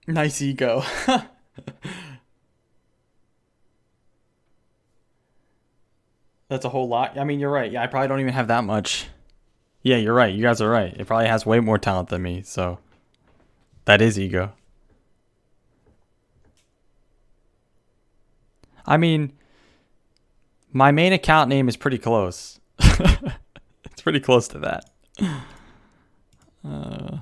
Nice ego. That's a whole lot. I mean, you're right. Yeah, I probably don't even have that much. Yeah, you're right. You guys are right. It probably has way more talent than me. So that is ego. I mean, my main account name is pretty close. It's pretty close to that. Uh,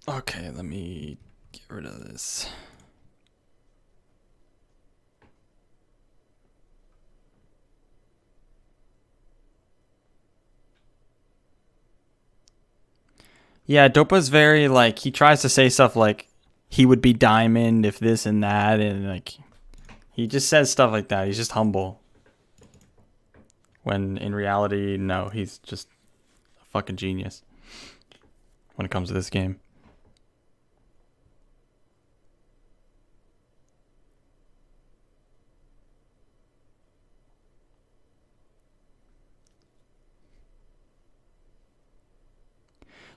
okay, let me get rid of this. Yeah, Dopa's very like he tries to say stuff like he would be diamond if this and that, and like he just says stuff like that. He's just humble. When in reality, no, he's just a fucking genius when it comes to this game.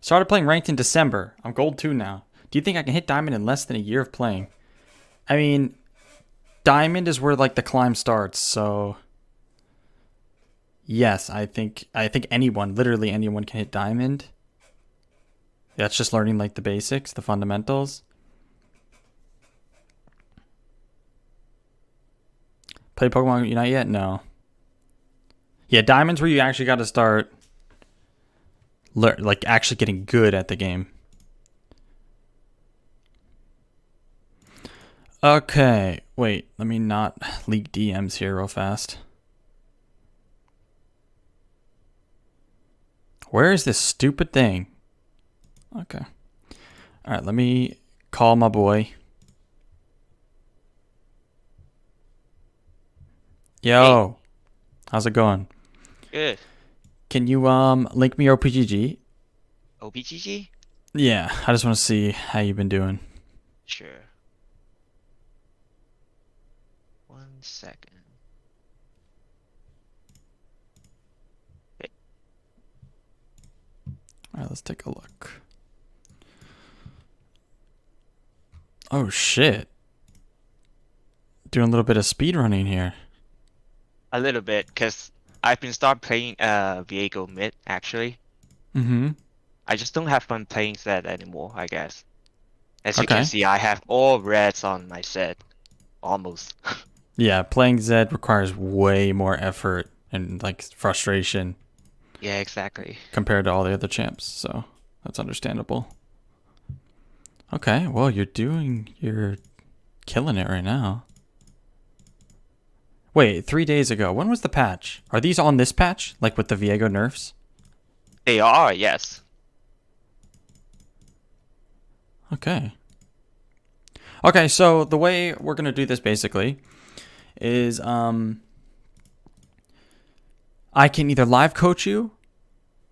Started playing ranked in December. I'm gold 2 now. Do you think I can hit diamond in less than a year of playing? I mean, diamond is where like the climb starts, so yes, I think anyone, literally anyone can hit diamond. That's just learning like the basics, the fundamentals. Play Pokemon Unite yet? No. Yeah, diamond's where you actually got to start like actually getting good at the game. Okay, wait, let me not leak DMs here real fast. Where is this stupid thing? Okay. All right, let me call my boy. Hey, Yo, how's it going? good. Can you link me your OPGG? OPGG? Yeah, I just want to see how you've been doing. Sure. 1 second. Okay. All right, let's take a look. Oh shit. Doing a little bit of speed running here. A little bit, because I've been start playing Viego mid actually. Mm-hmm. I just don't have fun playing Zed anymore, I guess. As you can Okay. see, I have all reds on my set. Almost. Yeah, playing Zed requires way more effort and like frustration Yeah, exactly. compared to all the other champs, so that's understandable. Okay, well you're killing it right now. Wait, 3 days ago. When was the patch? Are these on this patch? Like with the Viego nerfs? They are, yes. Okay. Okay, so the way we're gonna do this basically is I can either live coach you,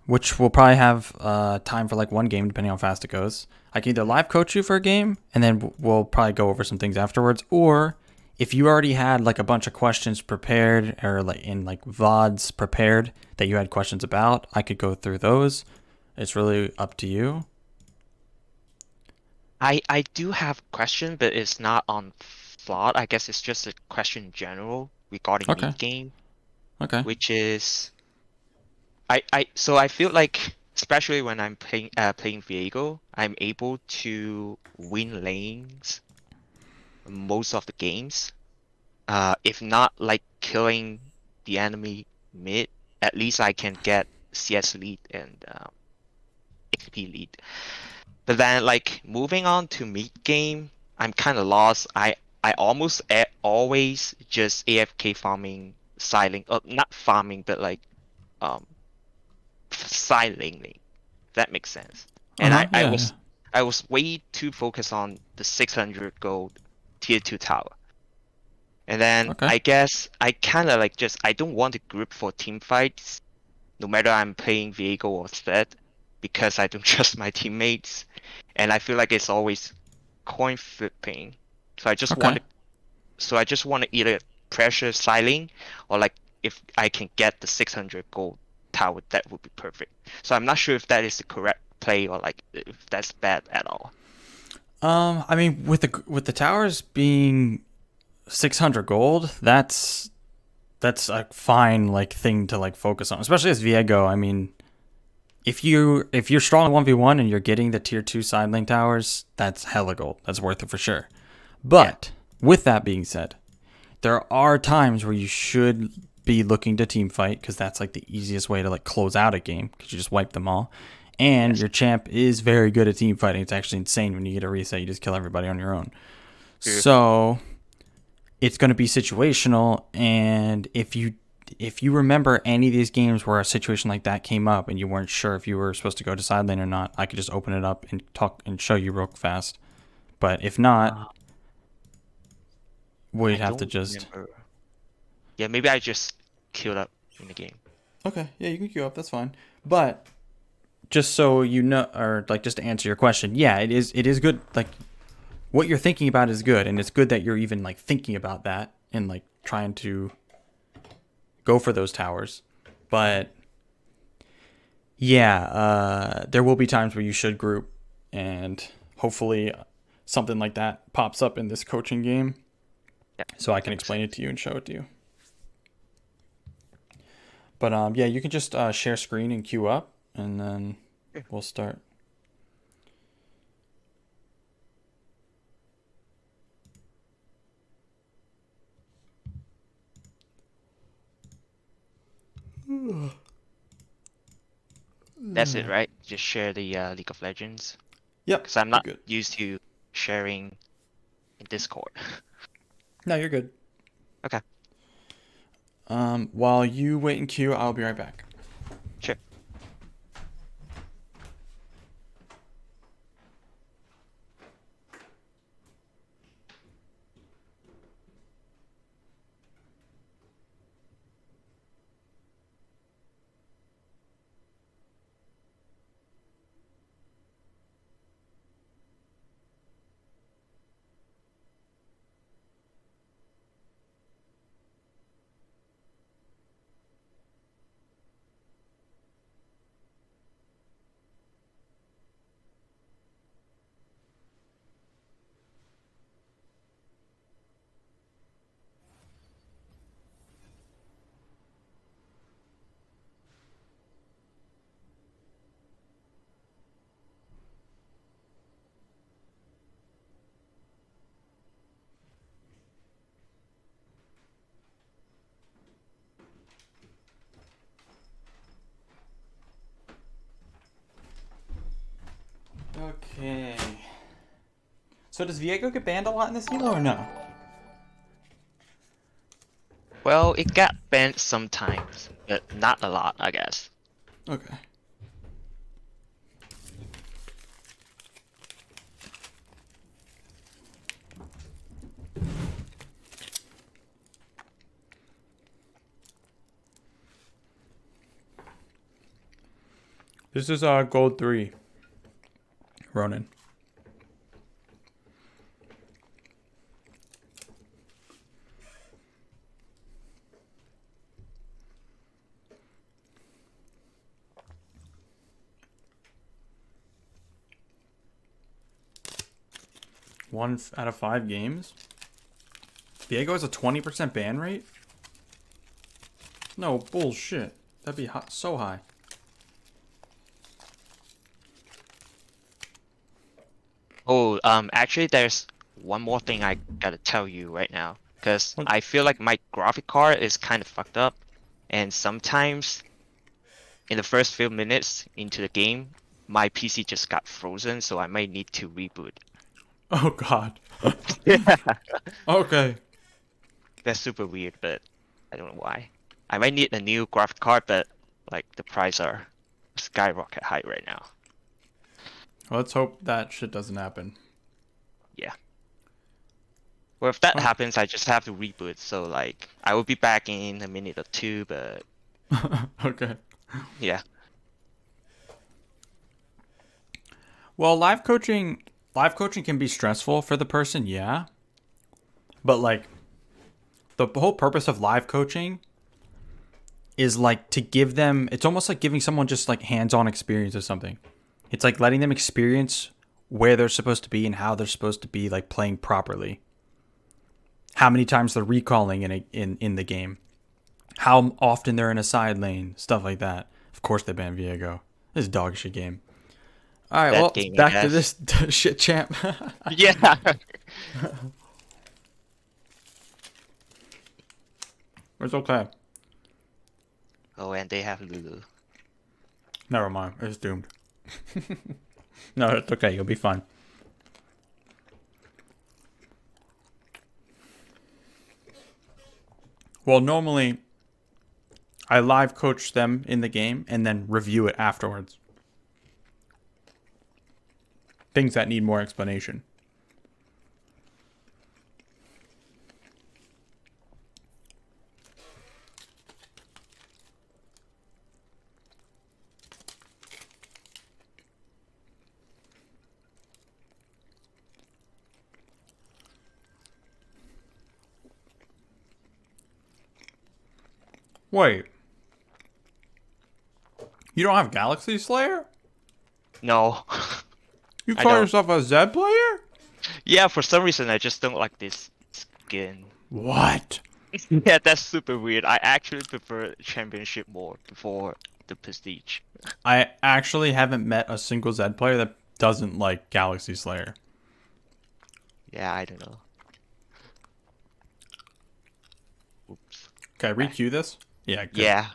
which will probably have time for like one game depending on how fast it goes. I can either live coach you for a game and then we'll probably go over some things afterwards, or if you already had like a bunch of questions prepared or like in like VODs prepared that you had questions about, I could go through those. It's really up to you. I do have a question, but it's not on flawed. I guess it's just a question in general regarding Okay. mid game, Okay. which is so I feel like especially when I'm playing Viego, I'm able to win lanes most of the games. If not like killing the enemy mid, at least I can get CS lead and XP lead. But then like moving on to mid game, I'm kind of lost. I almost always just AFK farming silent, not farming, but like um silently. That makes sense. Uh And huh. Yeah. Yeah. I was way too focused on the 600 gold tier 2 tower. And then Okay. I guess I kind of like just I don't want to group for team fights no matter I'm playing Viego or Zed because I don't trust my teammates and I feel like it's always coin flipping. So I just want Okay. to so I just want to either pressure silane, or like if I can get the 600 gold tower, that would be perfect. So I'm not sure if that is the correct play or like if that's bad at all. I mean, with the towers being 600 gold, that's a fine like thing to like focus on, especially as Viego. I mean, if you're strong 1v1 and you're getting the tier 2 side lane towers, that's hella gold. That's worth it for sure. Yeah. But with that being said, there are times where you should be looking to team fight because that's like the easiest way to like close out a game because you just wipe them all. And Yes. your champ is very good at team fighting. It's actually insane when you get a reset, you just kill everybody on your own. True. So it's going to be situational, and if you remember any of these games where a situation like that came up and you weren't sure if you were supposed to go to side lane or not, I could just open it up and talk and show you real fast. But if not, Uh, we'd I have to don't just remember. Yeah, maybe I just queued up in the game. okay, yeah, you can queue up, that's fine. But just so you know, or like just to answer your question, yeah, it is good. Like what you're thinking about is good, and it's good that you're even like thinking about that and like trying to go for those towers. But yeah, there will be times where you should group, and hopefully something like that pops up in this coaching game, Yeah, so I can that makes explain it sense. to you and show it to you. But yeah, you can just share screen and queue up, and then Yeah. we'll start. That's it, right? Just share the League of Legends. Yep, Because I'm you're not good. used to sharing in Discord. No, you're good. Okay, While you wait in queue, I'll be right back. sure. Okay. So does Viego get banned a lot in this elo or no? Well, it got banned sometimes, but not a lot, I guess. Okay. This is gold 3. Ronin. One out of 5 games. Viego has a 20% ban rate? No, bullshit. That'd be so high. Oh, actually, there's one more thing I gotta tell you right now, because What? I feel like my graphic card is kind of fucked up, and sometimes in the first few minutes into the game, my PC just got frozen, so I might need to reboot. Oh god. Yeah. Okay. That's super weird, but I don't know why. I might need a new graphic card, but like the price are skyrocket high right now. Let's hope that shit doesn't happen. Yeah. Well, if that Oh. happens, I just have to reboot. So like, I will be back in a minute or two, but Okay. yeah. Well, live coaching can be stressful for the person, yeah. But like the whole purpose of live coaching is like to give them, it's almost like giving someone just like hands-on experience or something. It's like letting them experience where they're supposed to be and how they're supposed to be like playing properly. How many times they're recalling in the game. How often they're in a side lane, stuff like that. Of course they banned Viego. This is a dog shit game. All right, That well, game, I back to guess. this shit champ. Yeah. It's okay. Oh, and they have Lulu. Never mind. It's doomed. No, it's okay. You'll be fine. Well, normally I live coach them in the game and then review it afterwards. Things that need more explanation. Wait. You don't have Galaxy Slayer? No. You I call don't. yourself a Zed player? Yeah, for some reason I just don't like this skin. What? Yeah, that's super weird. I actually prefer Championship more before the Prestige. I actually haven't met a single Zed player that doesn't like Galaxy Slayer. Yeah, I don't know. Oops. Okay, re-queue this? Yeah, good. Yeah.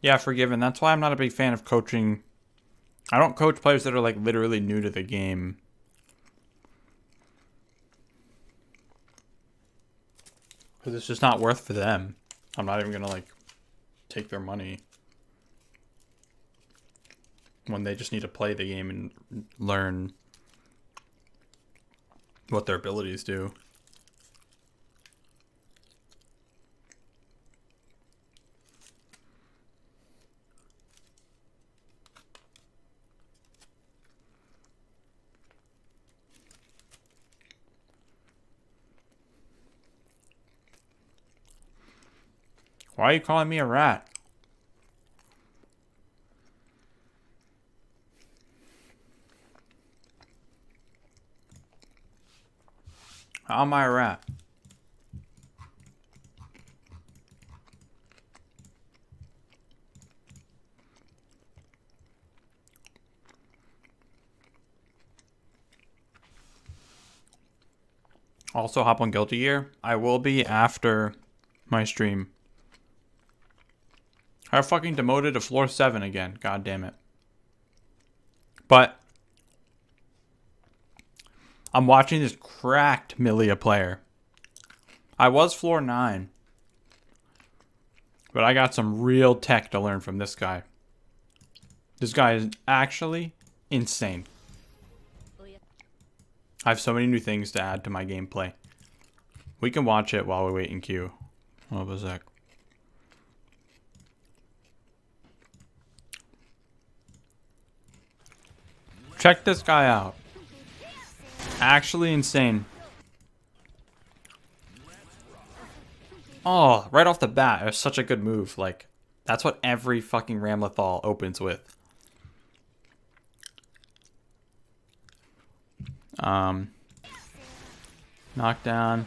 Yeah, Forgiven. That's why I'm not a big fan of coaching. I don't coach players that are like literally new to the game. Because it's just not worth for them. I'm not even going to like take their money when they just need to play the game and learn what their abilities do. Why are you calling me a rat? How am I a rat? Also, hop on Guilty Gear. I will be after my stream. I fucking demoted to floor 7 again. God damn it. But I'm watching this cracked Milia player. I was floor 9. But I got some real tech to learn from this guy. This guy is actually insane. I have so many new things to add to my gameplay. We can watch it while we wait in queue. Hold up a sec. Check this guy out. Actually insane. Oh, right off the bat, it was such a good move. Like, that's what every fucking Ramlethal opens with. Knockdown.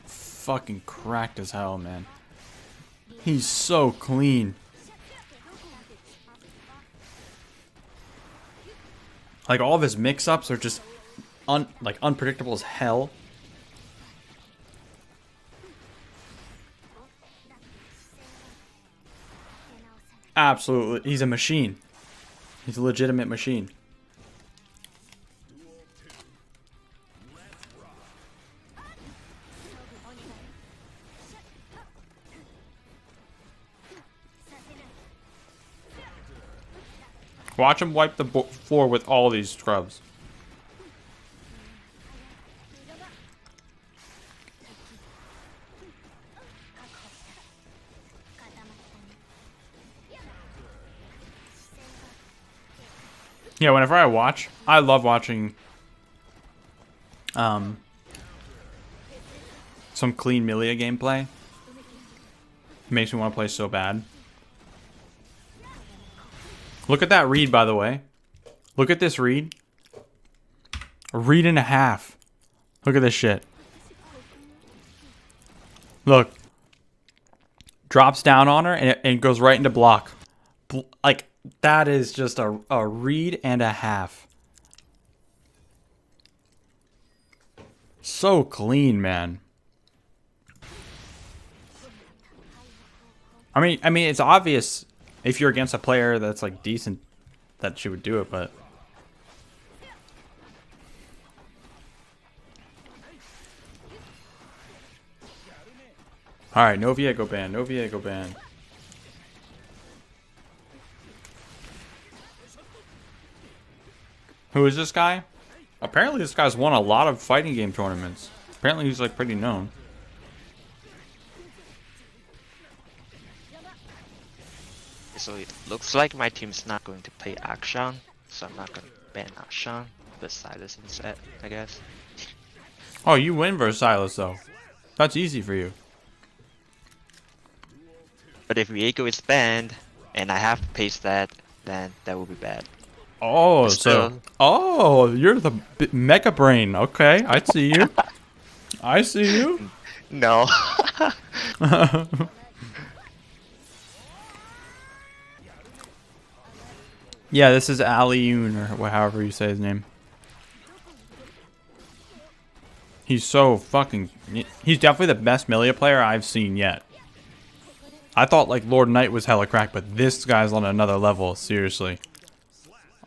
Fucking cracked as hell, man. He's so clean. Like, all of his mix-ups are just unpredictable as hell. Absolutely. He's a machine. He's a legitimate machine. Watch him wipe the floor with all these scrubs. Yeah, whenever I watch, I love watching some clean Milia gameplay. It makes me want to play so bad. Look at that read, by the way. Look at this read. A read and a half. Look at this shit. Look. Drops down on her and goes right into block. Like, that is just a read and a half. So clean, man. I mean, it's obvious if you're against a player that's like decent that she would do it, but all right, no Viego ban, no Viego ban. Who is this guy? Apparently this guy's won a lot of fighting game tournaments. Apparently he's like pretty known. So it looks like my team's not going to play Akshan, so I'm not going to ban Akshan, but Silas instead, I guess. Oh, you win versus Silas though. That's easy for you. But if Viego is banned, and I have to paste that, then that will be bad. Oh, But so still, oh, you're the mega brain. Okay, I see you. I see you. no. Yeah, this is Aliun or however you say his name. He's so fucking. He's definitely the best Milia player I've seen yet. I thought like Lord Knight was hella cracked, but this guy's on another level. Seriously,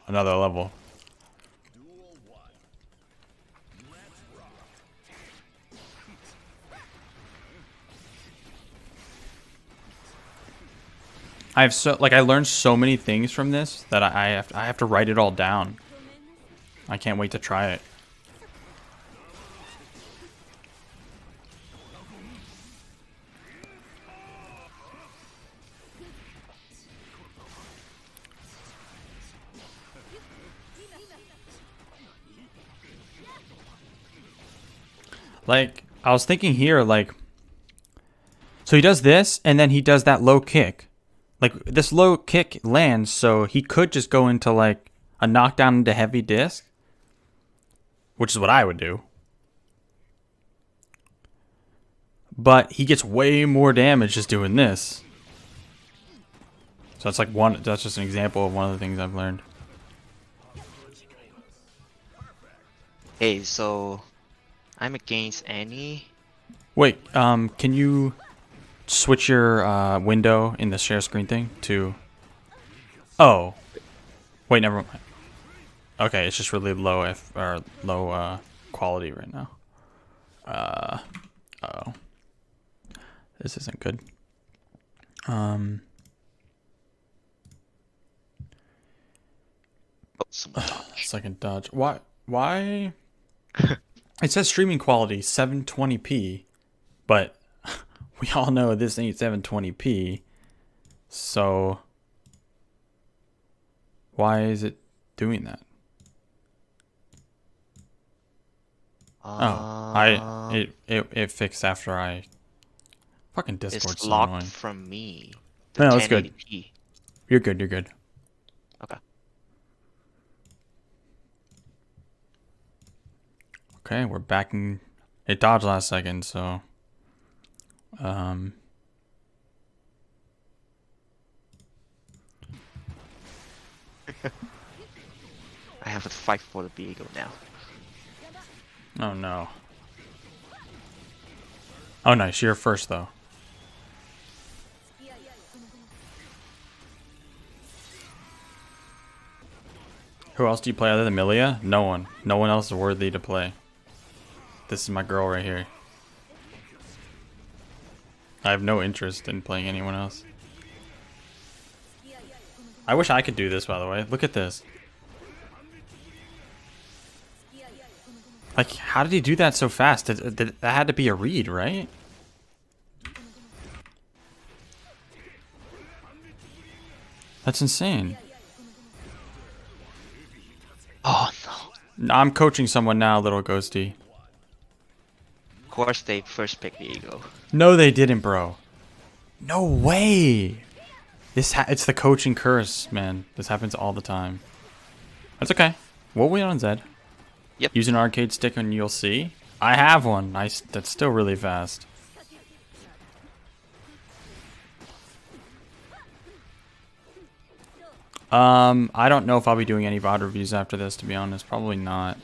another level. I learned so many things from this that I have to write it all down. I can't wait to try it. Like, I was thinking here, like, so he does this, and then he does that low kick. Like, this low kick lands, so he could just go into, like, a knockdown into heavy disc. Which is what I would do. But he gets way more damage just doing this. So that's just an example of one of the things I've learned. Hey, so I'm against Annie. Wait, can you switch your window in the share screen thing to... Oh. Wait, never mind. Okay, it's just really low low quality right now. Uh-oh. This isn't good. Oh, someone dodged. Second dodge. Why? It says streaming quality 720p, but we all know this ain't 720p. So why is it doing that? It fixed after I fucking Discord's It's so locked annoying. from me. No, that's good. 1080p. You're good. You're good. Okay. Okay, we're backing. It dodged last second, so I have to fight for the Viego now. oh no. Oh nice, you're first though. Who else do you play other than Milia? No one. No one else is worthy to play. This is my girl right here. I have no interest in playing anyone else. I wish I could do this, by the way. Look at this. Like, how did he do that so fast? That had to be a read, right? That's insane. I'm coaching someone now, little ghosty. Of course, they first pick Viego. No, they didn't, bro. No way. It's the coaching curse, man. This happens all the time. That's okay. We'll win on Zed. Yep. Use an arcade stick and you'll see. I have one. Nice. That's still really fast. I don't know if I'll be doing any VOD reviews after this, to be honest. Probably not.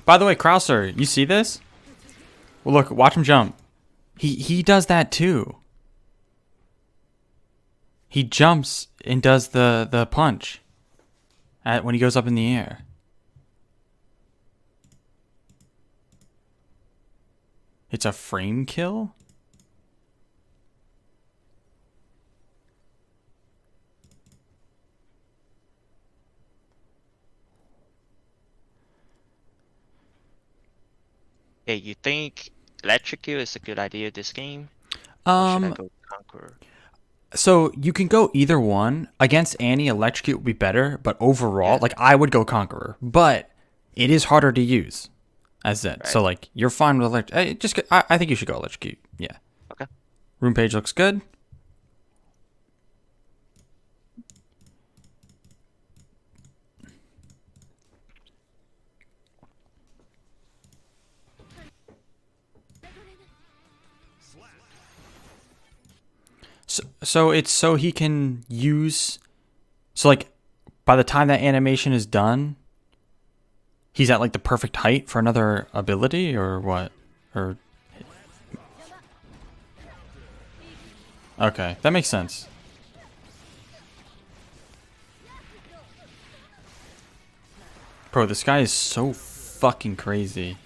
By the way, Krauser, you see this? Well, look, watch him jump. He does that too. He jumps and does the punch when he goes up in the air. It's a frame kill? Hey, you think Electrocute is a good idea this game? Or should I go Conqueror? So you can go either one. Against Annie, Electrocute would be better, but overall, like I would go Conqueror. But it is harder to use as Zed. Right. So like you're fine with Electrocute. I think you should go Electrocute. Yeah. Okay. Room page looks good. So it's so he can use. So like, by the time that animation is done, he's at like the perfect height for another ability, or what? Or okay, that makes sense. Bro, this guy is so fucking crazy.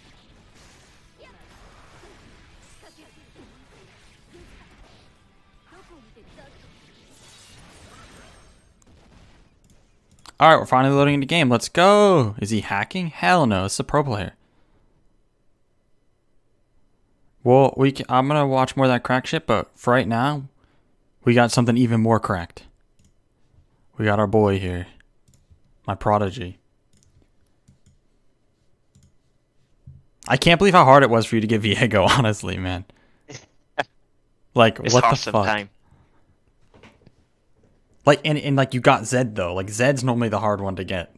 Alright, we're finally loading into game. Let's go! Is he hacking? Hell no, it's a pro player. Well, I'm gonna watch more of that crack shit, but for right now, we got something even more cracked. We got our boy here. My prodigy. I can't believe how hard it was for you to get Viego, honestly, man. Like, it's what the awesome fuck? Time. Like, and like you got Zed though. Like Zed's normally the hard one to get.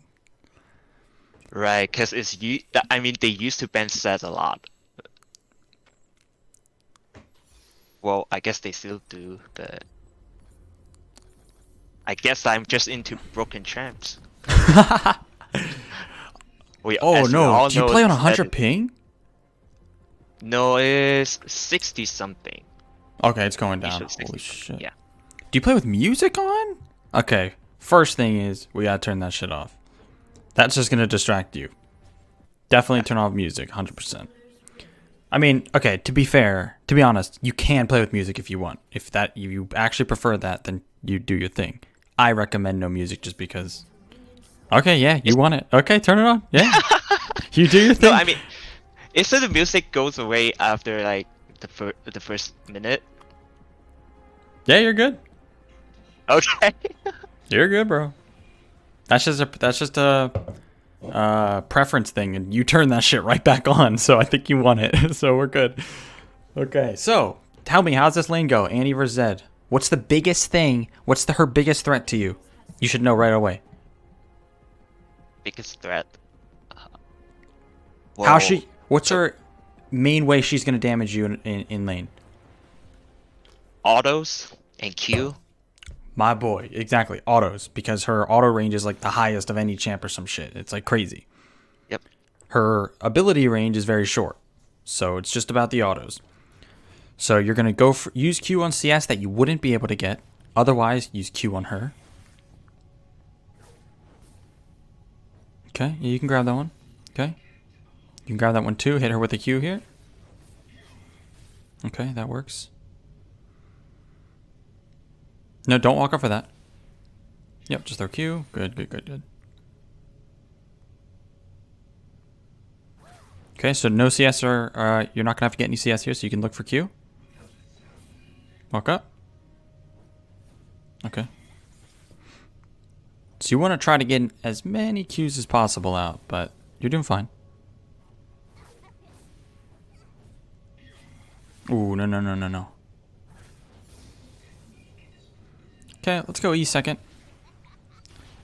Right, because I mean, they used to ban Zed a lot. Well, I guess they still do, but I guess I'm just into broken champs. Oh no! Do you play on 100 ping? No, it's 60 something. Okay, it's going down. Holy shit! Yeah. Do you play with music on? Okay. First thing is we gotta turn that shit off. That's just gonna distract you. Definitely turn off music, 100%. I mean, okay. To be fair, to be honest, you can play with music if you want. If you actually prefer that, then you do your thing. I recommend no music just because. Okay, yeah, you want it. Okay, turn it on. Yeah, you do your thing. No, I mean, so the music goes away after like the first minute. Yeah, you're good. Okay. You're good, bro. That's just a preference thing, and you turn that shit right back on. So I think you want it. So we're good. Okay, so tell me, how's this lane go? Annie versus Zed. What's the biggest thing? What's her biggest threat to you? You should know right away. Biggest threat. Well, what's her main way she's gonna damage you in lane? Autos and Q. My boy, exactly, autos, because her auto range is like the highest of any champ or some shit. It's like crazy. Yep. Her ability range is very short, so it's just about the autos. So you're gonna use Q on CS that you wouldn't be able to get otherwise. Use Q on her. Okay, yeah, you can grab that one. Okay, you can grab that one too. Hit her with a Q here. Okay, that works. No, don't walk off of that. Yep, just throw Q. Good, good, good, good. Okay, so no CS or you're not gonna have to get any CS here, so you can look for Q. Walk up. Okay. So you want to try to get as many Qs as possible out, but you're doing fine. Ooh, no, no, no, no, no. Okay, let's go E second.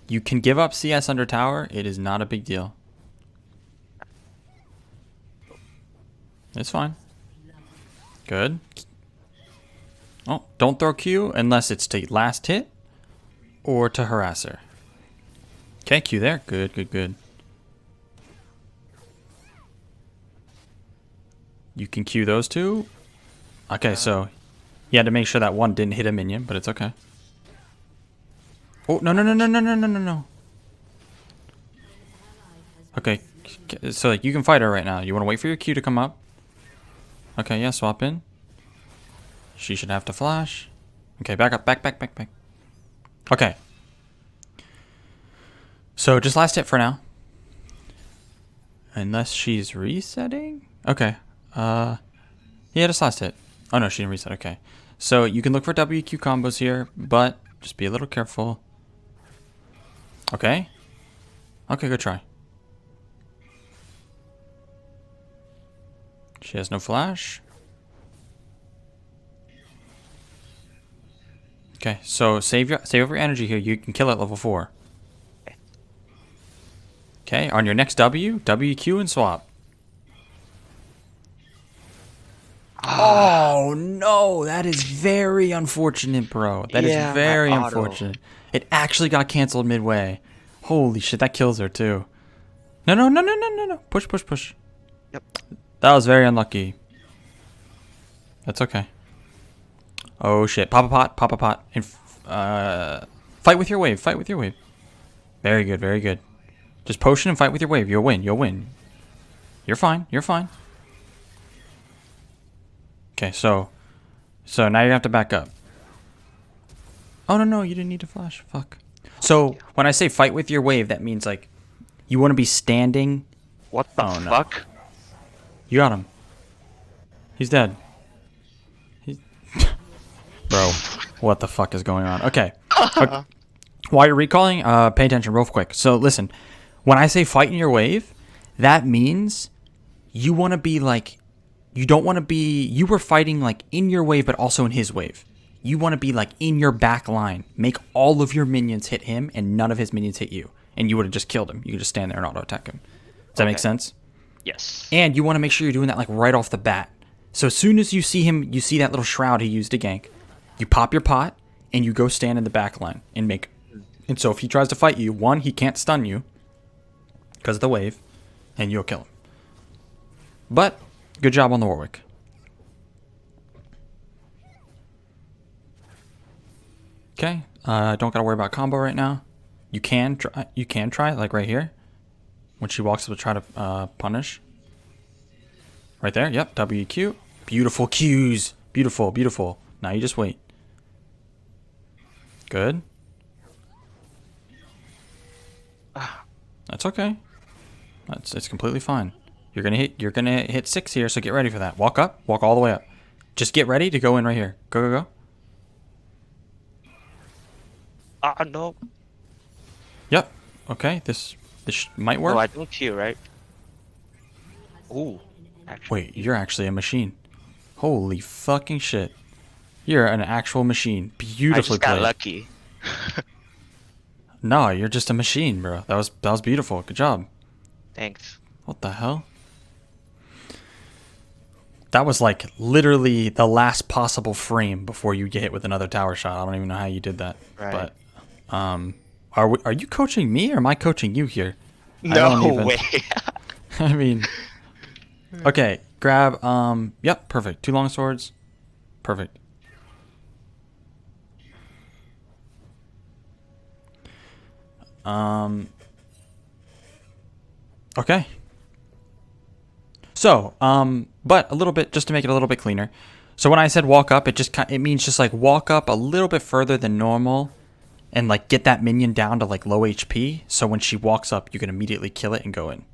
You can give up CS under tower. It is not a big deal. It's fine. Good. Oh, don't throw Q unless it's to last hit or to harass her. Okay, Q there. Good, good, good. You can Q those two. Okay, so you had to make sure that one didn't hit a minion, but it's okay. Oh, no, no, no, no, no, no, no, no, no. Okay, so like, you can fight her right now. You want to wait for your Q to come up. Okay, yeah, swap in. She should have to flash. Okay, back up, back, back, back, back. Okay. So just last hit for now. Unless she's resetting? Okay. Yeah, just last hit. Oh no, she didn't reset, okay. So you can look for WQ combos here, but just be a little careful. Okay. Okay, good try. She has no flash. Okay, so save up your energy here. You can kill at level 4. Okay, on your next W, WQ and swap. Oh no, that is very unfortunate, bro. That is very unfortunate. It actually got canceled midway. Holy shit, that kills her too. No, no, no, no, no, no, no. Push, push, push. Yep. That was very unlucky. That's okay. Oh shit, pop a pot, pop a pot. And fight with your wave, fight with your wave. Very good, very good. Just potion and fight with your wave. You'll win, you'll win. You're fine, you're fine. Okay, so now you have to back up. Oh no, no, you didn't need to flash. Fuck. So when I say fight with your wave, that means like you want to be standing. What the fuck? No. You got him. He's dead. Bro, what the fuck is going on? Okay. While you're recalling, pay attention real quick. So listen, when I say fight in your wave, that means you want to be like, you don't want to be, you were fighting like in your wave, but also in his wave. You want to be like in your back line. Make all of your minions hit him and none of his minions hit you. And you would have just killed him. You could just stand there and auto attack him. Does that make sense? Yes. And you want to make sure you're doing that like right off the bat. So as soon as you see him, you see that little shroud he used to gank. You pop your pot and you go stand in the back line and make. And so if he tries to fight you, one, he can't stun you because of the wave, and you'll kill him. But good job on the Warwick. Okay, don't gotta worry about combo right now. You can try like right here when she walks up to try to punish. Right there, yep, WQ. Beautiful Qs. Beautiful, beautiful. Now you just wait. Good. That's okay. It's completely fine. You're gonna hit 6 here, so get ready for that. Walk up, walk all the way up. Just get ready to go in right here. Go, go, go. No. Yep. Okay, this might work. No, I don't hear, right? Ooh. Actually. Wait, you're actually a machine. Holy fucking shit. You're an actual machine. Beautifully I just got played. lucky. No, you're just a machine, bro. That was beautiful. Good job. Thanks. What the hell? That was like literally the last possible frame before you get hit with another tower shot. I don't even know how you did that. Right. But are you coaching me or am I coaching you here? No way. I mean, okay, grab yep, perfect. 2 long swords. Perfect. Okay. So, but a little bit, just to make it a little bit cleaner. So when I said walk up, it means just like walk up a little bit further than normal and like get that minion down to like low HP. So when she walks up, you can immediately kill it and go in.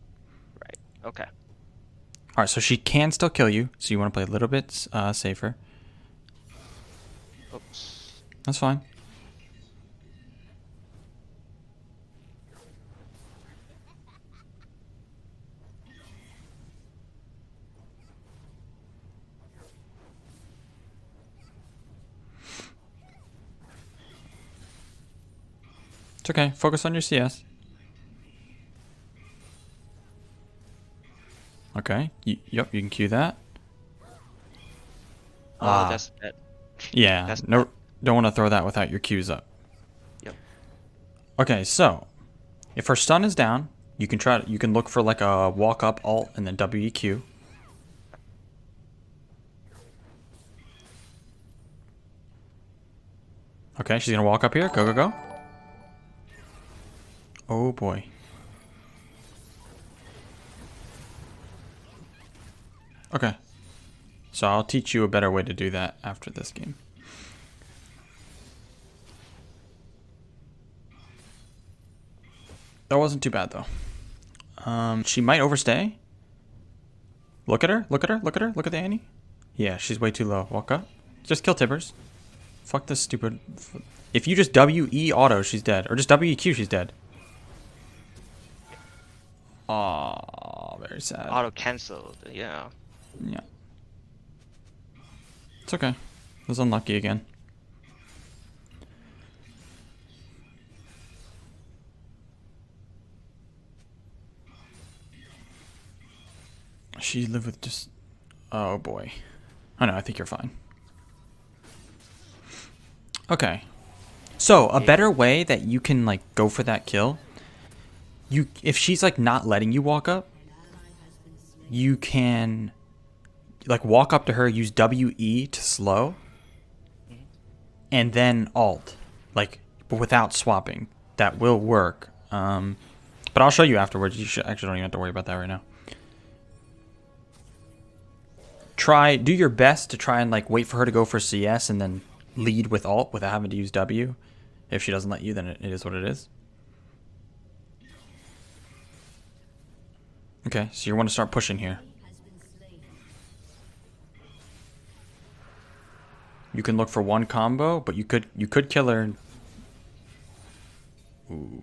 Right. Okay. All right. So she can still kill you. So you want to play a little bit safer. Oops. That's fine. It's okay. Focus on your CS. Okay. Yep, you can queue that. Oh, that's bad. Yeah. That's No, bad. don't want to throw that without your Qs up. Yep. Okay, so if her stun is down, you can try. You can look for like a walk up alt and then WEQ. Okay, she's gonna walk up here. Go, go, go. Oh boy. Okay. So I'll teach you a better way to do that after this game. That wasn't too bad though. She might overstay. Look at her. Look at her. Look at her. Look at the Annie. Yeah, she's way too low. Walk up. Just kill Tibbers. Fuck this stupid. If you just WE auto, she's dead. Or just WEQ, she's dead. Aw, very sad. Auto canceled. Yeah. Yeah. It's okay. I was unlucky again. She lived with just... Oh boy. Oh no, I think you're fine. Okay. So, a better way that you can like go for that kill, if she's like not letting you walk up, you can like walk up to her, use WE to slow, and then alt, like, but without swapping. That will work. But I'll show you afterwards. You should actually don't even have to worry about that right now. Do your best to try and like wait for her to go for CS and then lead with alt without having to use W. If she doesn't let you, then it is what it is. Okay, so you want to start pushing here. You can look for one combo, but you could kill her. Ooh.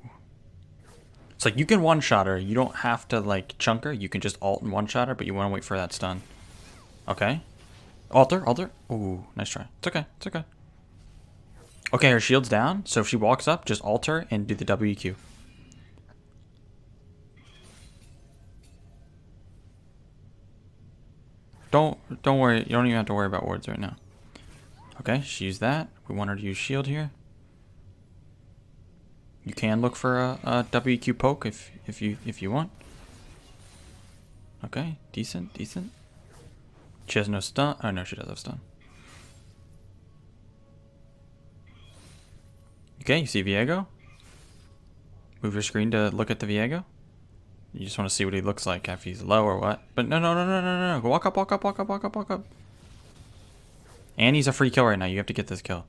It's like you can one-shot her. You don't have to like chunk her. You can just alt and one-shot her, but you want to wait for that stun. Okay. Alter. Ooh, nice try. It's okay. It's okay. Okay, her shield's down, so if she walks up, just alter and do the WQ. Don't worry. You don't even have to worry about wards right now. Okay, she used that. We want her to use shield here. You can look for a WQ poke if you want. Okay, decent. She has no stun. Oh no, she does have stun. Okay, you see Viego? Move your screen to look at the Viego. You just want to see what he looks like, if he's low or what. But no. Walk up. And he's a free kill right now. You have to get this kill.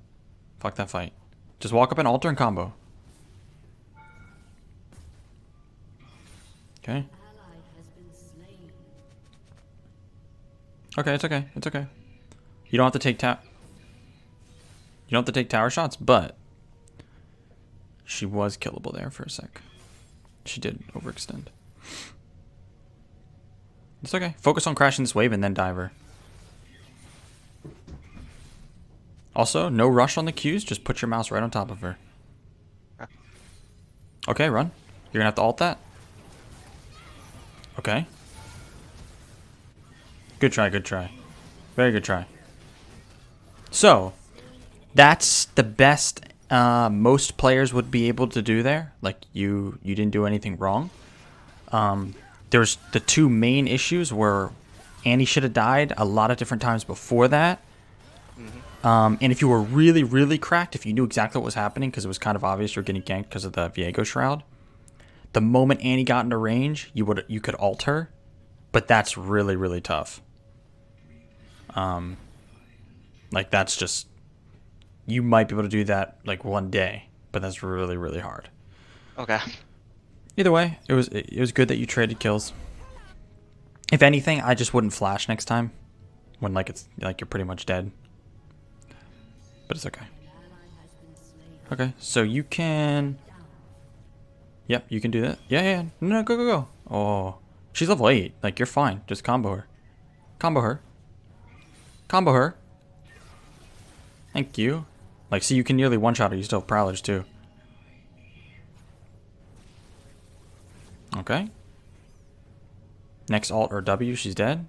Fuck that fight. Just walk up and alter and combo. Okay. Okay, it's okay. You don't have to take tower shots, but she was killable there for a sec. She did overextend. It's okay. Focus on crashing this wave and then dive her. Also, no rush on the Qs. Just put your mouse right on top of her. Okay, run. You're gonna have to alt that. Okay. Good try. Very good try. So, that's the best most players would be able to do there. Like, you didn't do anything wrong. There's the two main issues where Annie should have died a lot of different times before that. And if you were really, really cracked, if you knew exactly what was happening, because it was kind of obvious you were getting ganked because of the Viego Shroud, the moment Annie got into range, you could ult her, but that's really, really tough. Like, that's just, you might be able to do that like one day, but that's really, really hard. Okay. Either way, it was good that you traded kills. If anything, I just wouldn't flash next time when like it's like you're pretty much dead. But it's okay. Okay, so you can. Yep, you can do that. Yeah. No, go. Oh, she's level 8. Like, you're fine. Just combo her. Combo her. Thank you. Like, see, you can nearly one-shot her. You still have prowlers too. Okay. Next alt or W, she's dead.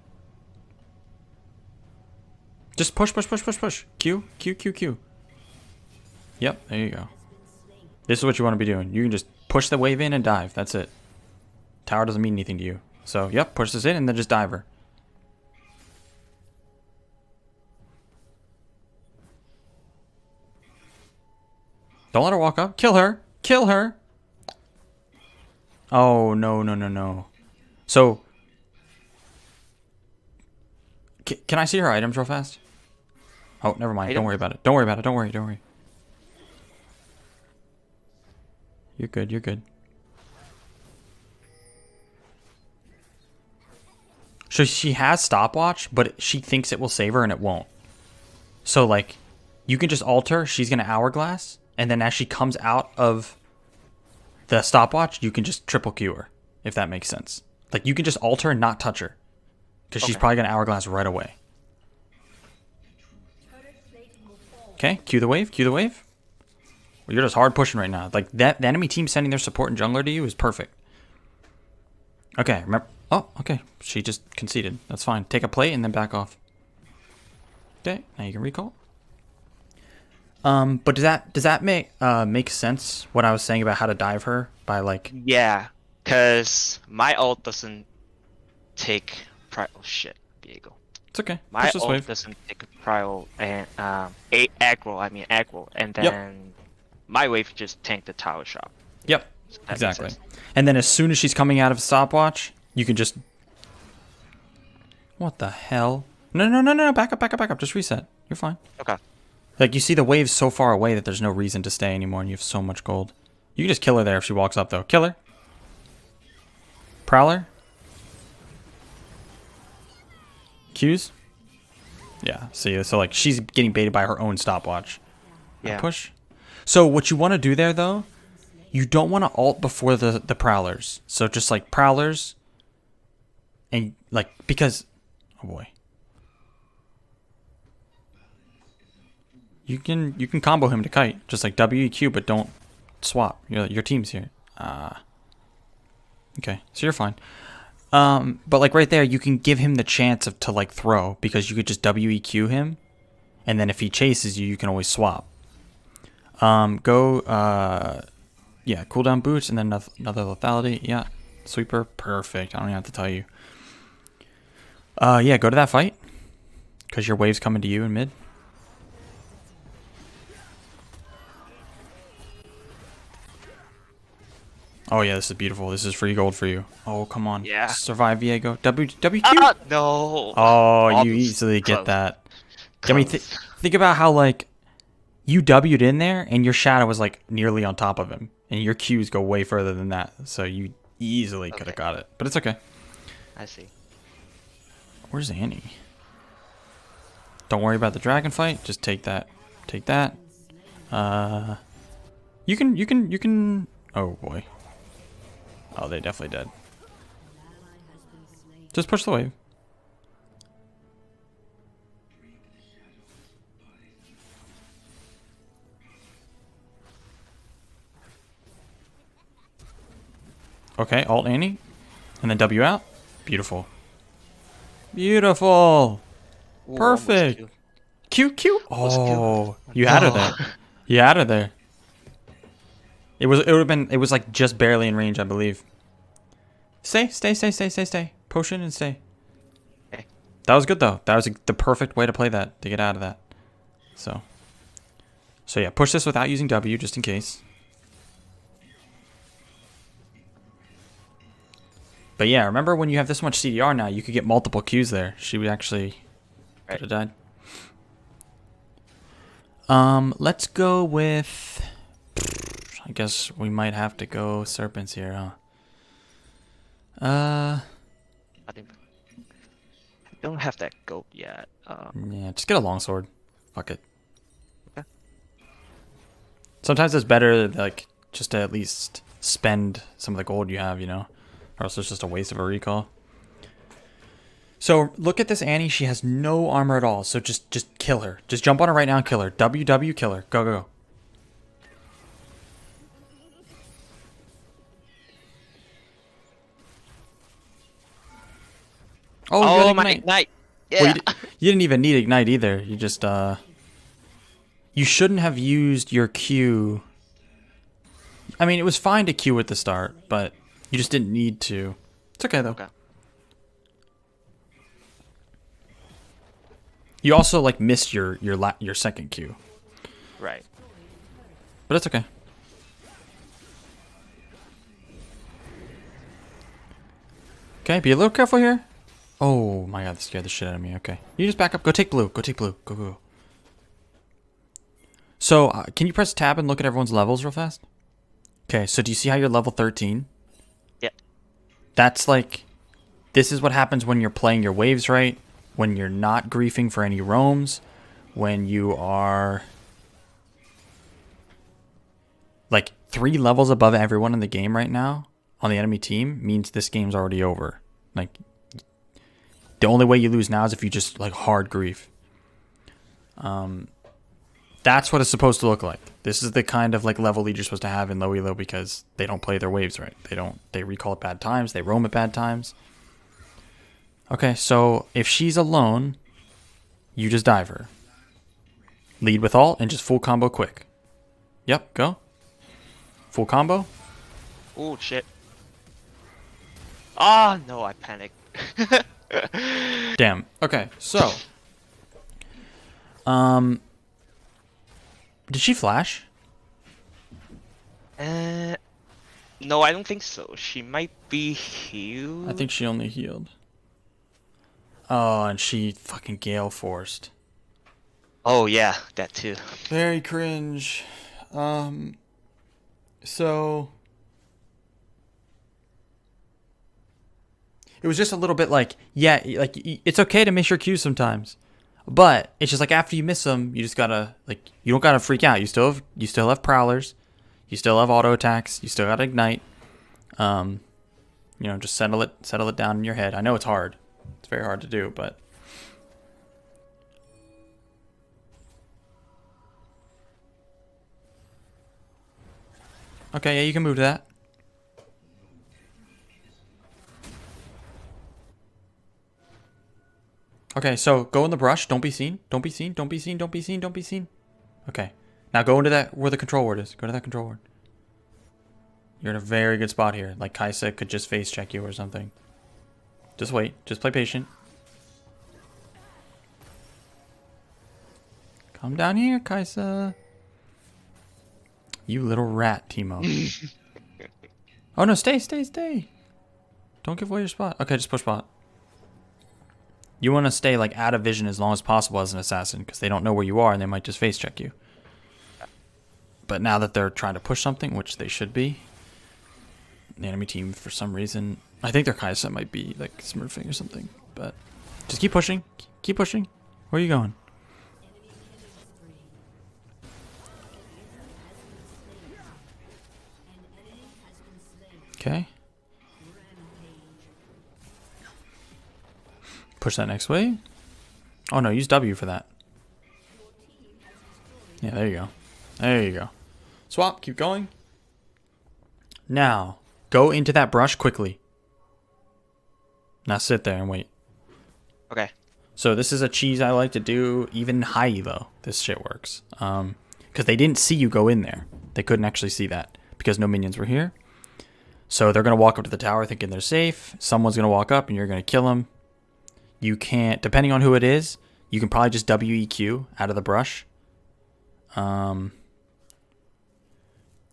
Just push, push, push, push, push. Q, Q, Q, Q. Yep, there you go. This is what you want to be doing. You can just push the wave in and dive. That's it. Tower doesn't mean anything to you. So, yep, push this in and then just dive her. Don't let her walk up. Kill her. Kill her. Oh, no, no, no, no. So, can I see her items real fast? Oh, never mind. Don't worry about it. Don't worry about it. Don't worry. Don't worry. You're good. You're good. So she has stopwatch, but she thinks it will save her and it won't. So, like, you can just alter. She's going to hourglass. And then as she comes out of the stopwatch, you can just triple Q her, if that makes sense. Like, you can just alter and not touch her. Because she's probably going to hourglass right away. Okay, Q the wave, Q the wave. Well, you're just hard pushing right now. Like, the enemy team sending their support and jungler to you is perfect. Okay, remember. Oh, okay. She just conceded. That's fine. Take a plate and then back off. Okay, now you can recall. But does that make sense, what I was saying about how to dive her by, like... Yeah, because my ult doesn't take... Oh, shit, Diego. It's okay. My ult doesn't take prio and aggro, and then my wave just tank the tower shot. Yep, so exactly. And then as soon as she's coming out of stopwatch, you can just... What the hell? No, back up. Just reset. You're fine. Okay. Like, you see the wave's so far away that there's no reason to stay anymore, and you have so much gold. You can just kill her there if she walks up, though. Kill her. Prowler. Qs. Yeah, see, so, like, she's getting baited by her own stopwatch. Yeah. Push. So, what you want to do there, though, you don't want to ult before the Prowlers. So, just, like, Prowlers, and, like, because... Oh, boy. You can combo him to kite, just like WEQ, but don't swap. Your team's here. Okay, so you're fine. But like right there, you can give him the chance to like throw, because you could just WEQ him, and then if he chases you, you can always swap. Yeah, cooldown boots, and then another lethality. Yeah, sweeper, perfect. I don't even have to tell you. Yeah, go to that fight, because your wave's coming to you in mid. Oh yeah, this is beautiful. This is free gold for you. Oh, come on. Yeah. Survive, Viego. WQ? No. Oh, you easily get that. I mean, think about how, like, you W'd in there, and your shadow was, like, nearly on top of him. And your Qs go way further than that. So you easily could have got it. But it's okay. I see. Where's Annie? Don't worry about the dragon fight. Just take that. Take that. You can... Oh, boy. Oh, they definitely dead. Just push the wave. Okay, alt Annie. And then W out. Beautiful. Beautiful. Ooh, Perfect. Q. Oh, you had her there. You had her there. It would have been. It was like just barely in range, I believe. Stay. Potion and stay. Okay. That was good though. That was the perfect way to play that, to get out of that. So yeah, push this without using W just in case. But yeah, remember when you have this much CDR now, you could get multiple Qs there. She would actually could have died. Let's go with. I guess we might have to go serpents here, huh? I don't have that goat yet. Yeah, just get a longsword. Fuck it. Okay. Sometimes it's better, like, just to at least spend some of the gold you have, you know? Or else it's just a waste of a recall. So, look at this Annie. She has no armor at all. So, just kill her. Just jump on her right now and kill her. WW, kill her. Go. Oh, you got Oh, my ignite. ignite. Well, Yeah. you didn't even need ignite either. You just you shouldn't have used your Q. I mean, it was fine to Q at the start, but you just didn't need to. It's okay though. Okay. You also like missed your second Q, Right. but it's okay. Okay, be a little careful here. Oh my god, that scared the shit out of me. Okay, you just back up. Go take blue. Go take blue. Go go. So, can you press tab and look at everyone's levels real fast? Okay, so do you see how you're level 13? Yeah. That's like, this is what happens when you're playing your waves right, when you're not griefing for any roams, when you are like 3 levels above everyone in the game right now on the enemy team means this game's already over. Like, the only way you lose now is if you just like hard grief. That's what it's supposed to look like. This is the kind of like level lead you're supposed to have in low elo because they don't play their waves right. They recall at bad times, they roam at bad times. Okay, so if she's alone, you just dive her. Lead with ult and just full combo quick. Yep, go. Full combo. Oh, shit. Oh, no, I panicked. Damn. Okay, so did she flash? No, I don't think so. She might be healed. I think she only healed. Oh, and she fucking gale forced. Oh, yeah, that too. Very cringe. So it was just a little bit like, yeah, like it's okay to miss your cues sometimes, but it's just like after you miss them, you just gotta like you don't gotta freak out. You still have prowlers, you still have auto attacks, you still gotta ignite. You know, just settle it down in your head. I know it's hard. It's very hard to do, but okay, yeah, you can move to that. Okay, so go in the brush. Don't be seen. Don't be seen. Don't be seen. Don't be seen. Don't be seen. Okay. Now go into that where the control ward is. Go to that control ward. You're in a very good spot here. Like Kaisa could just face check you or something. Just wait. Just play patient. Come down here, Kaisa. You little rat, Timo. Oh no, stay. Don't give away your spot. Okay, just push bot. You want to stay like out of vision as long as possible as an assassin because they don't know where you are and they might just face check you. But now that they're trying to push something, which they should be, the enemy team for some reason, I think their Kaisa might be like smurfing or something. But just keep pushing. Keep pushing. Where are you going? Okay. Push that next wave. Oh no, use W for that. Yeah, there you go. There you go. Swap, keep going. Now, go into that brush quickly. Now sit there and wait. Okay. So this is a cheese I like to do even high elo. This shit works. Because they didn't see you go in there. They couldn't actually see that because no minions were here. So they're going to walk up to the tower thinking they're safe. Someone's going to walk up and you're going to kill them. You can't, depending on who it is, you can probably just WEQ out of the brush.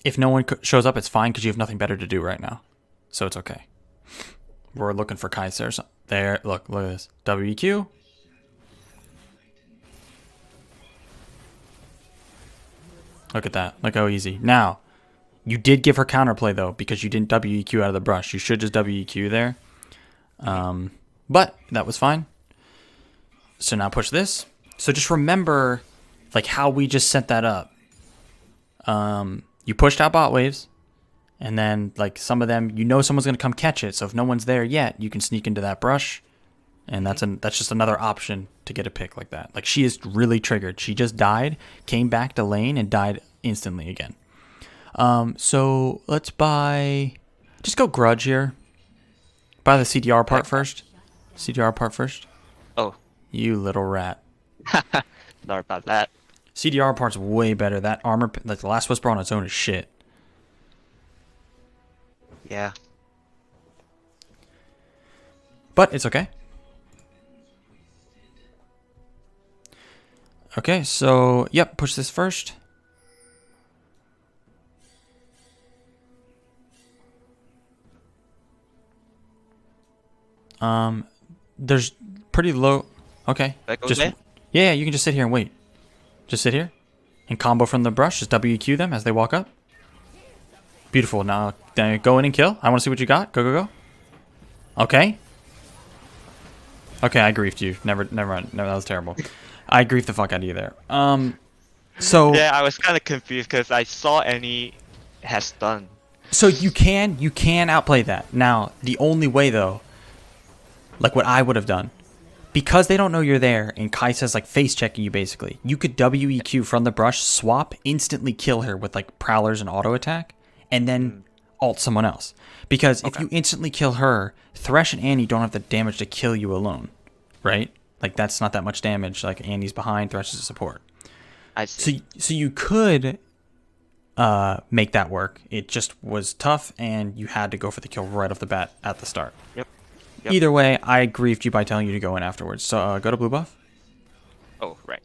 If no one shows up, it's fine because you have nothing better to do right now. So it's okay. We're looking for Kaisa or something. There, look at this. WEQ. Look at that. Look how easy. Now, you did give her counterplay though because you didn't WEQ out of the brush. You should just WEQ there. But that was fine. So now push this. So just remember like how we just set that up. You pushed out bot waves and then like some of them, you know someone's going to come catch it. So if no one's there yet, you can sneak into that brush. And that's just another option to get a pick like that. Like she is really triggered. She just died, came back to lane and died instantly again. So let's just go grudge here. Buy the CDR part first. CDR part first. Oh, You little rat. sorry about that. CDR part's way better. That armor, like the Last Whisper on its own, is shit. Yeah. But it's okay. Okay, so, yep, push this first. There's pretty low. Okay, That goes just there? yeah, you can just sit here and wait. Just sit here and combo from the brush. Just WQ them as they walk up. Beautiful. Now go in and kill. I want to see what you got. Go, go, go. Okay. Okay, I griefed you. Never mind. No, that was terrible. I griefed the fuck out of you there. So Yeah, I was kind of confused because I saw Annie has stun. so you can outplay that. Now the only way though, like what I would have done, because they don't know you're there, and Kai'Sa's like face checking you basically. You could WEQ from the brush, swap, instantly kill her with like prowlers and auto attack, and then ult someone else. Because if you instantly kill her, Thresh and Annie don't have the damage to kill you alone, right? Like that's not that much damage. Like Annie's behind, Thresh is a support. I see. So you could make that work. It just was tough, and you had to go for the kill right off the bat at the start. Yep. Either way, I griefed you by telling you to go in afterwards. So go to blue buff. Oh, right.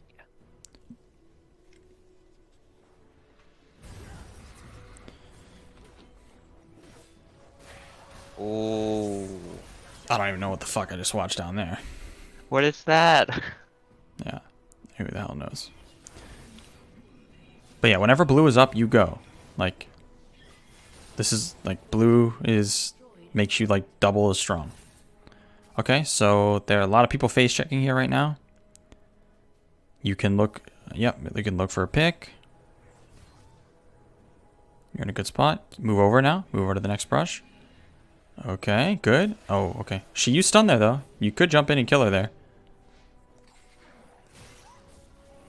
Oh, I don't even know what the fuck I just watched down there. what is that? Yeah, who the hell knows? But yeah, whenever blue is up, you go. Like, this is like blue is makes you like double as strong. Okay, so there are a lot of people face checking here right now. You can look, yep, you can look for a pick. You're in a good spot. Move over now. Move over to the next brush. Okay, good. Oh, okay. She used stun there though. You could jump in and kill her there.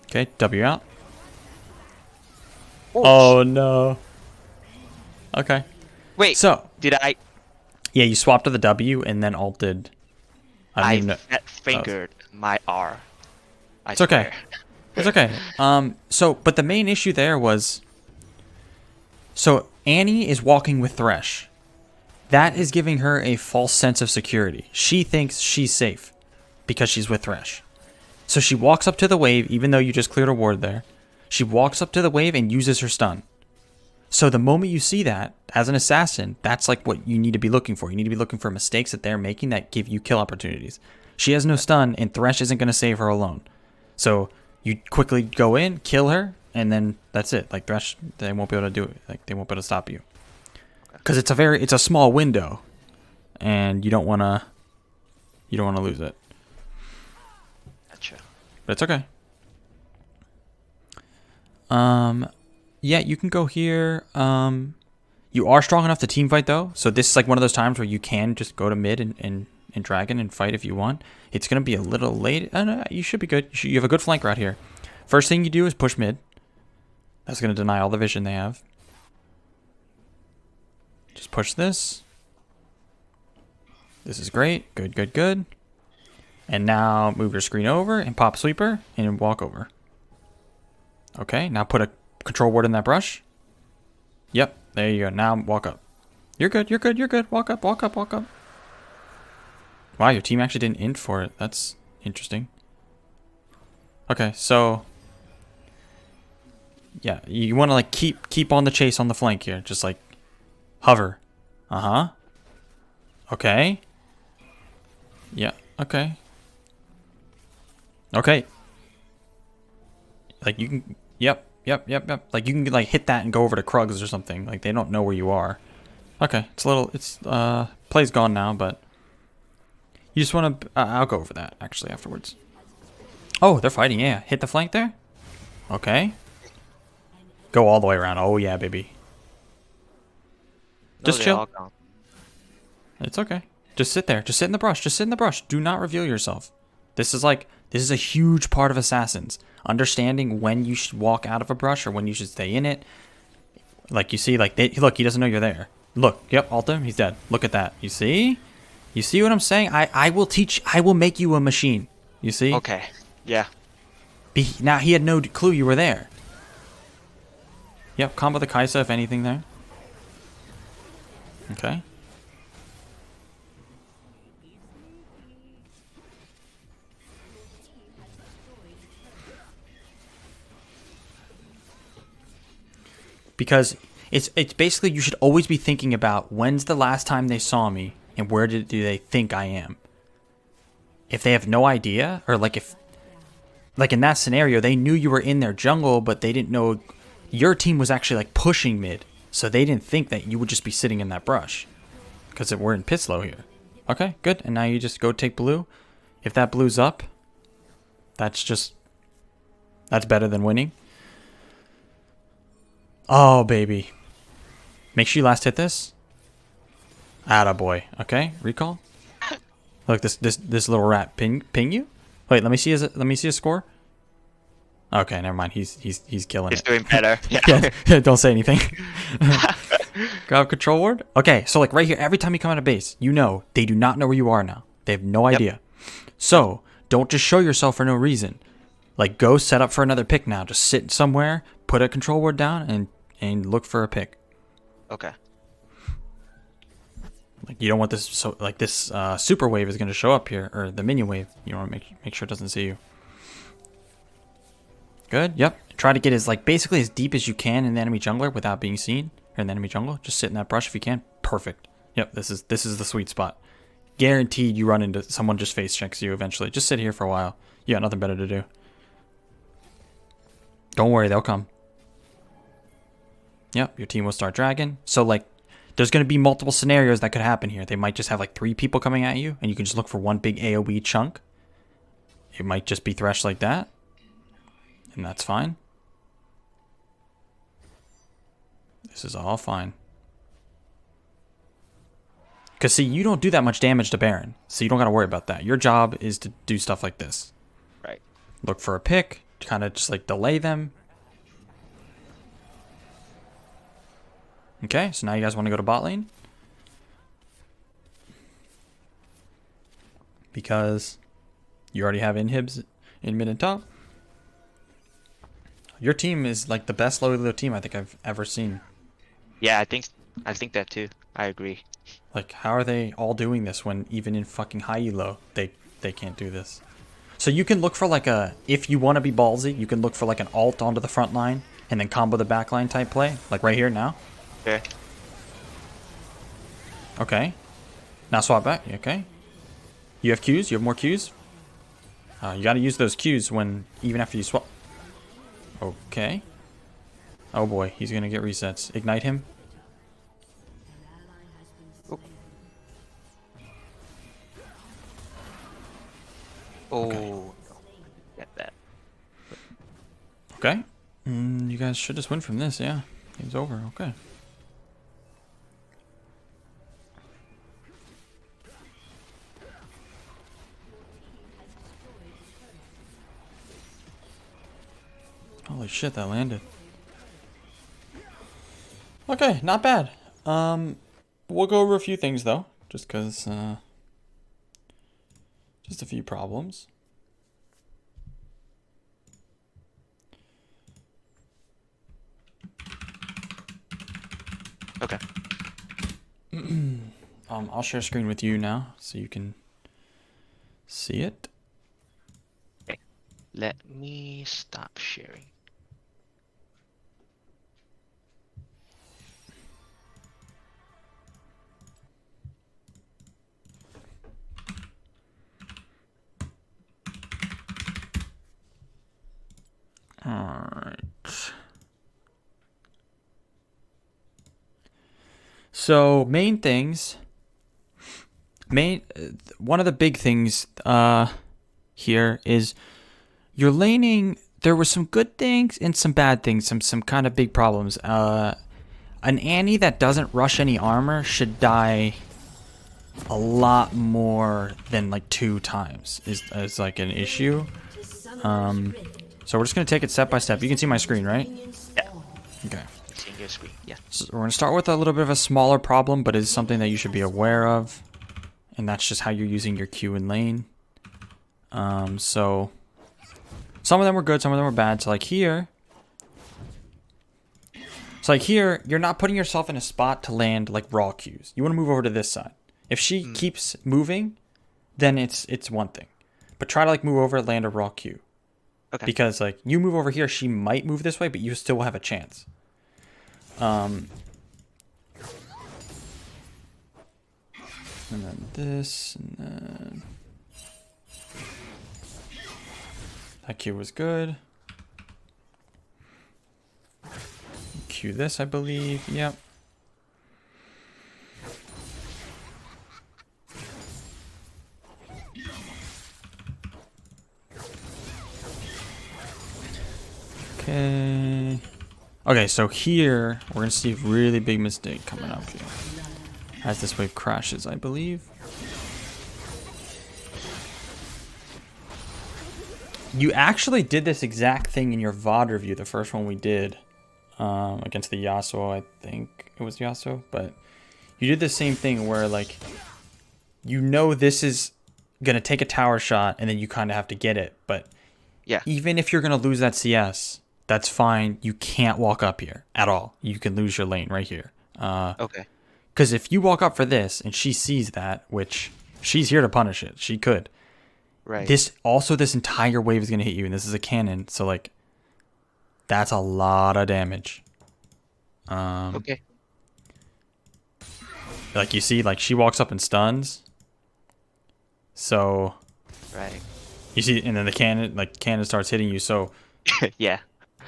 Okay, W out. Oh no. Okay. Wait, So, did I? yeah, you swapped to the W and then ulted. I don't even know. fat fingered my R. It's okay. It's okay. So, but the main issue there was, so Annie is walking with Thresh. That is giving her a false sense of security. She thinks she's safe because she's with Thresh. So she walks up to the wave, even though you just cleared a ward there. She walks up to the wave and uses her stun. So the moment you see that, as an assassin, that's like what you need to be looking for. You need to be looking for mistakes that they're making that give you kill opportunities. She has no stun, and Thresh isn't going to save her alone. So you quickly go in, kill her, and then that's it. Like Thresh, they won't be able to do it. Like they won't be able to stop you. Because it's a small window, and you don't want to lose it. Gotcha. But it's okay. Yeah, you can go here. You are strong enough to team fight though, so this is like one of those times where you can just go to mid and dragon and fight if you want. It's gonna be a little late. No, you should be good. You have a good flank route here. First thing you do is push mid. That's gonna deny all the vision they have. Just push this. This is great. Good, good, good. And now move your screen over and pop sweeper and walk over. Okay, now put a control ward in that brush. Yep, there you go. Now walk up. You're good, you're good, you're good. Walk up, walk up, walk up. Wow, your team actually didn't int for it. That's interesting. Okay, so yeah, you want to like keep on the chase on the flank here. Just like hover. Uh-huh. Okay. Yeah, okay. Okay. Like you can, yep. Like you can like hit that and go over to Krugs or something. Like they don't know where you are. Okay, play's gone now, but you just want to, I'll go over that actually afterwards. Oh, they're fighting, yeah. Hit the flank there. Okay. Go all the way around. Oh yeah, baby. Just chill. It's okay. Just sit there. Just sit in the brush. Just sit in the brush. Do not reveal yourself. This is a huge part of assassins. Understanding when you should walk out of a brush or when you should stay in it. Like you see, look, he doesn't know you're there. Look, yep, ult him, he's dead. Look at that. You see? You see what I'm saying? I will teach. I will make you a machine. You see? Okay. Yeah. Now he had no clue you were there. Yep, combo the Kaisa if anything there. Okay. Because it's basically you should always be thinking about when's the last time they saw me and where do they think I am. If they have no idea, or like if like in that scenario they knew you were in their jungle but they didn't know your team was actually like pushing mid, so they didn't think that you would just be sitting in that brush because we're in pit slow here. Okay, good. And now you just go take blue. If that blue's up, that's better than winning. Oh, baby. Make sure you last hit this. Attaboy. Okay, recall. Look, this little rat ping you. Wait, let me see his score. Okay, never mind. He's killing He's it. doing better. Yeah. Yeah, don't say anything. Grab control ward. Okay, so like right here, every time you come out of base, you know they do not know where you are now. They have no idea. So don't just show yourself for no reason. Like go set up for another pick now. Just sit somewhere, put a control ward down, and look for a pick. Okay. Like you don't want this this super wave is going to show up here, or the minion wave. You want to make sure it doesn't see you. Good. Yep. Try to get basically as deep as you can in the enemy jungler without being seen, or in the enemy jungle. Just sit in that brush if you can. Perfect. Yep. This is the sweet spot. Guaranteed you run into someone just face checks you eventually. Just sit here for a while. You got nothing better to do. Don't worry, they'll come. Yep. Your team will start dragging. So like, there's going to be multiple scenarios that could happen here. They might just have like 3 people coming at you, and you can just look for one big AoE chunk. It might just be Thresh like that. And that's fine. This is all fine. Because, see, you don't do that much damage to Baron. So you don't got to worry about that. Your job is to do stuff like this. Right. Look for a pick. Kind of just, like, delay them. Okay, so now you guys want to go to bot lane? Because you already have inhibs in mid and top. Your team is like the best low elo team I think I've ever seen. Yeah, I think that too. I agree. Like, how are they all doing this when even in fucking high elo they can't do this? So you can look for like if you want to be ballsy, you can look for like an ult onto the front line and then combo the back line type play, like right here now. Okay. Okay. Now swap back. Okay. You have Qs. You have more Qs. You got to use those Qs even after you swap. Okay. Oh boy, he's gonna get resets. Ignite him. Oh. Okay. Get that. Okay. You guys should just win from this, yeah. Game's over, okay. Holy shit, that landed. Okay, not bad. We'll go over a few things though, just because, just a few problems. Okay. I'll share screen with you now so you can see it. Okay. Let me stop sharing. Alright. So, main things. One of the big things here is your laning. There were some good things and some bad things, some kind of big problems. An Annie that doesn't rush any armor should die a lot more than like 2 times is like an issue. So we're just going to take it step by step. You can see my screen, right? Yeah. Okay. Seeing your screen. Yeah. So we're going to start with a little bit of a smaller problem, but it's something that you should be aware of. and that's just how you're using your Q in lane. So some of them were good, some of them were bad. So like here, you're not putting yourself in a spot to land like raw Qs. You want to move over to this side. If she keeps moving, then it's one thing. But try to like move over, land a raw Q. Okay. Because like you move over here, she might move this way, but you still will have a chance. And then this, and then that Q was good. Q this, I believe. Yep. Okay. Okay, so here we're gonna see a really big mistake coming up here as this wave crashes, I believe. You actually did this exact thing in your VOD review, the first one we did against the Yasuo, I think it was Yasuo, but you did the same thing where like you know this is gonna take a tower shot and then you kind of have to get it, but Yeah. even if you're gonna lose that CS, that's fine. You can't walk up here at all. You can lose your lane right here. Okay. Because if you walk up for this and she sees that, which she's here to punish it, she could. Right. This entire wave is gonna hit you, and this is a cannon, so like that's a lot of damage. Okay. Like you see, like she walks up and stuns. So Right. you see, and then the cannon starts hitting you. So Yeah.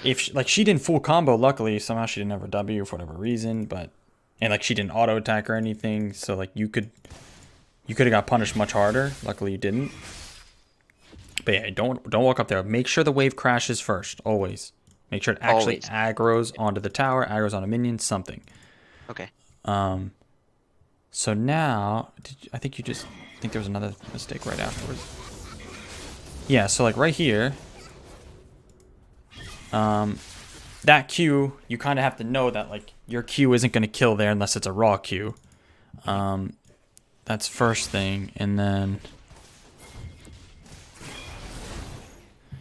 if she didn't full combo, luckily somehow she didn't have her W for whatever reason, and like she didn't auto attack or anything, so like you could have got punished much harder. Luckily you didn't. But yeah, don't walk up there. Make sure the wave crashes first, always. Make sure it actually aggroes onto the tower, aggroes on a minion, something. Okay. So now, I think there was another mistake right afterwards. Yeah, so like right here, that Q, you kind of have to know that like your Q isn't going to kill there unless it's a raw Q. That's first thing, and then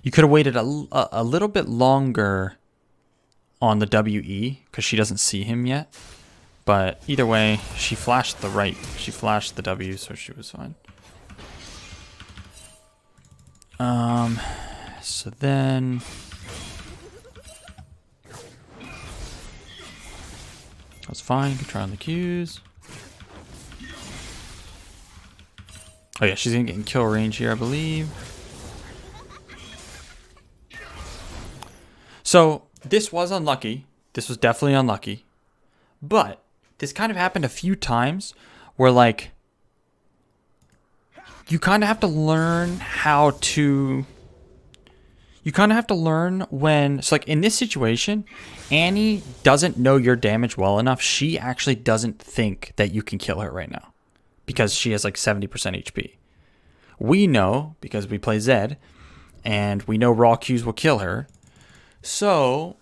you could have waited a little bit longer on the WE because she doesn't see him yet. But either way, she flashed the right. She flashed the W, so she was fine. So then that's fine. You can try on the Qs. Oh yeah, she's gonna get in kill range here, I believe. So this was unlucky. This was definitely unlucky. But this kind of happened a few times where like you kind of have to learn when, so like in this situation, Annie doesn't know your damage well enough. She actually doesn't think that you can kill her right now because she has like 70% HP. We know because we play Zed and we know raw Qs will kill her. So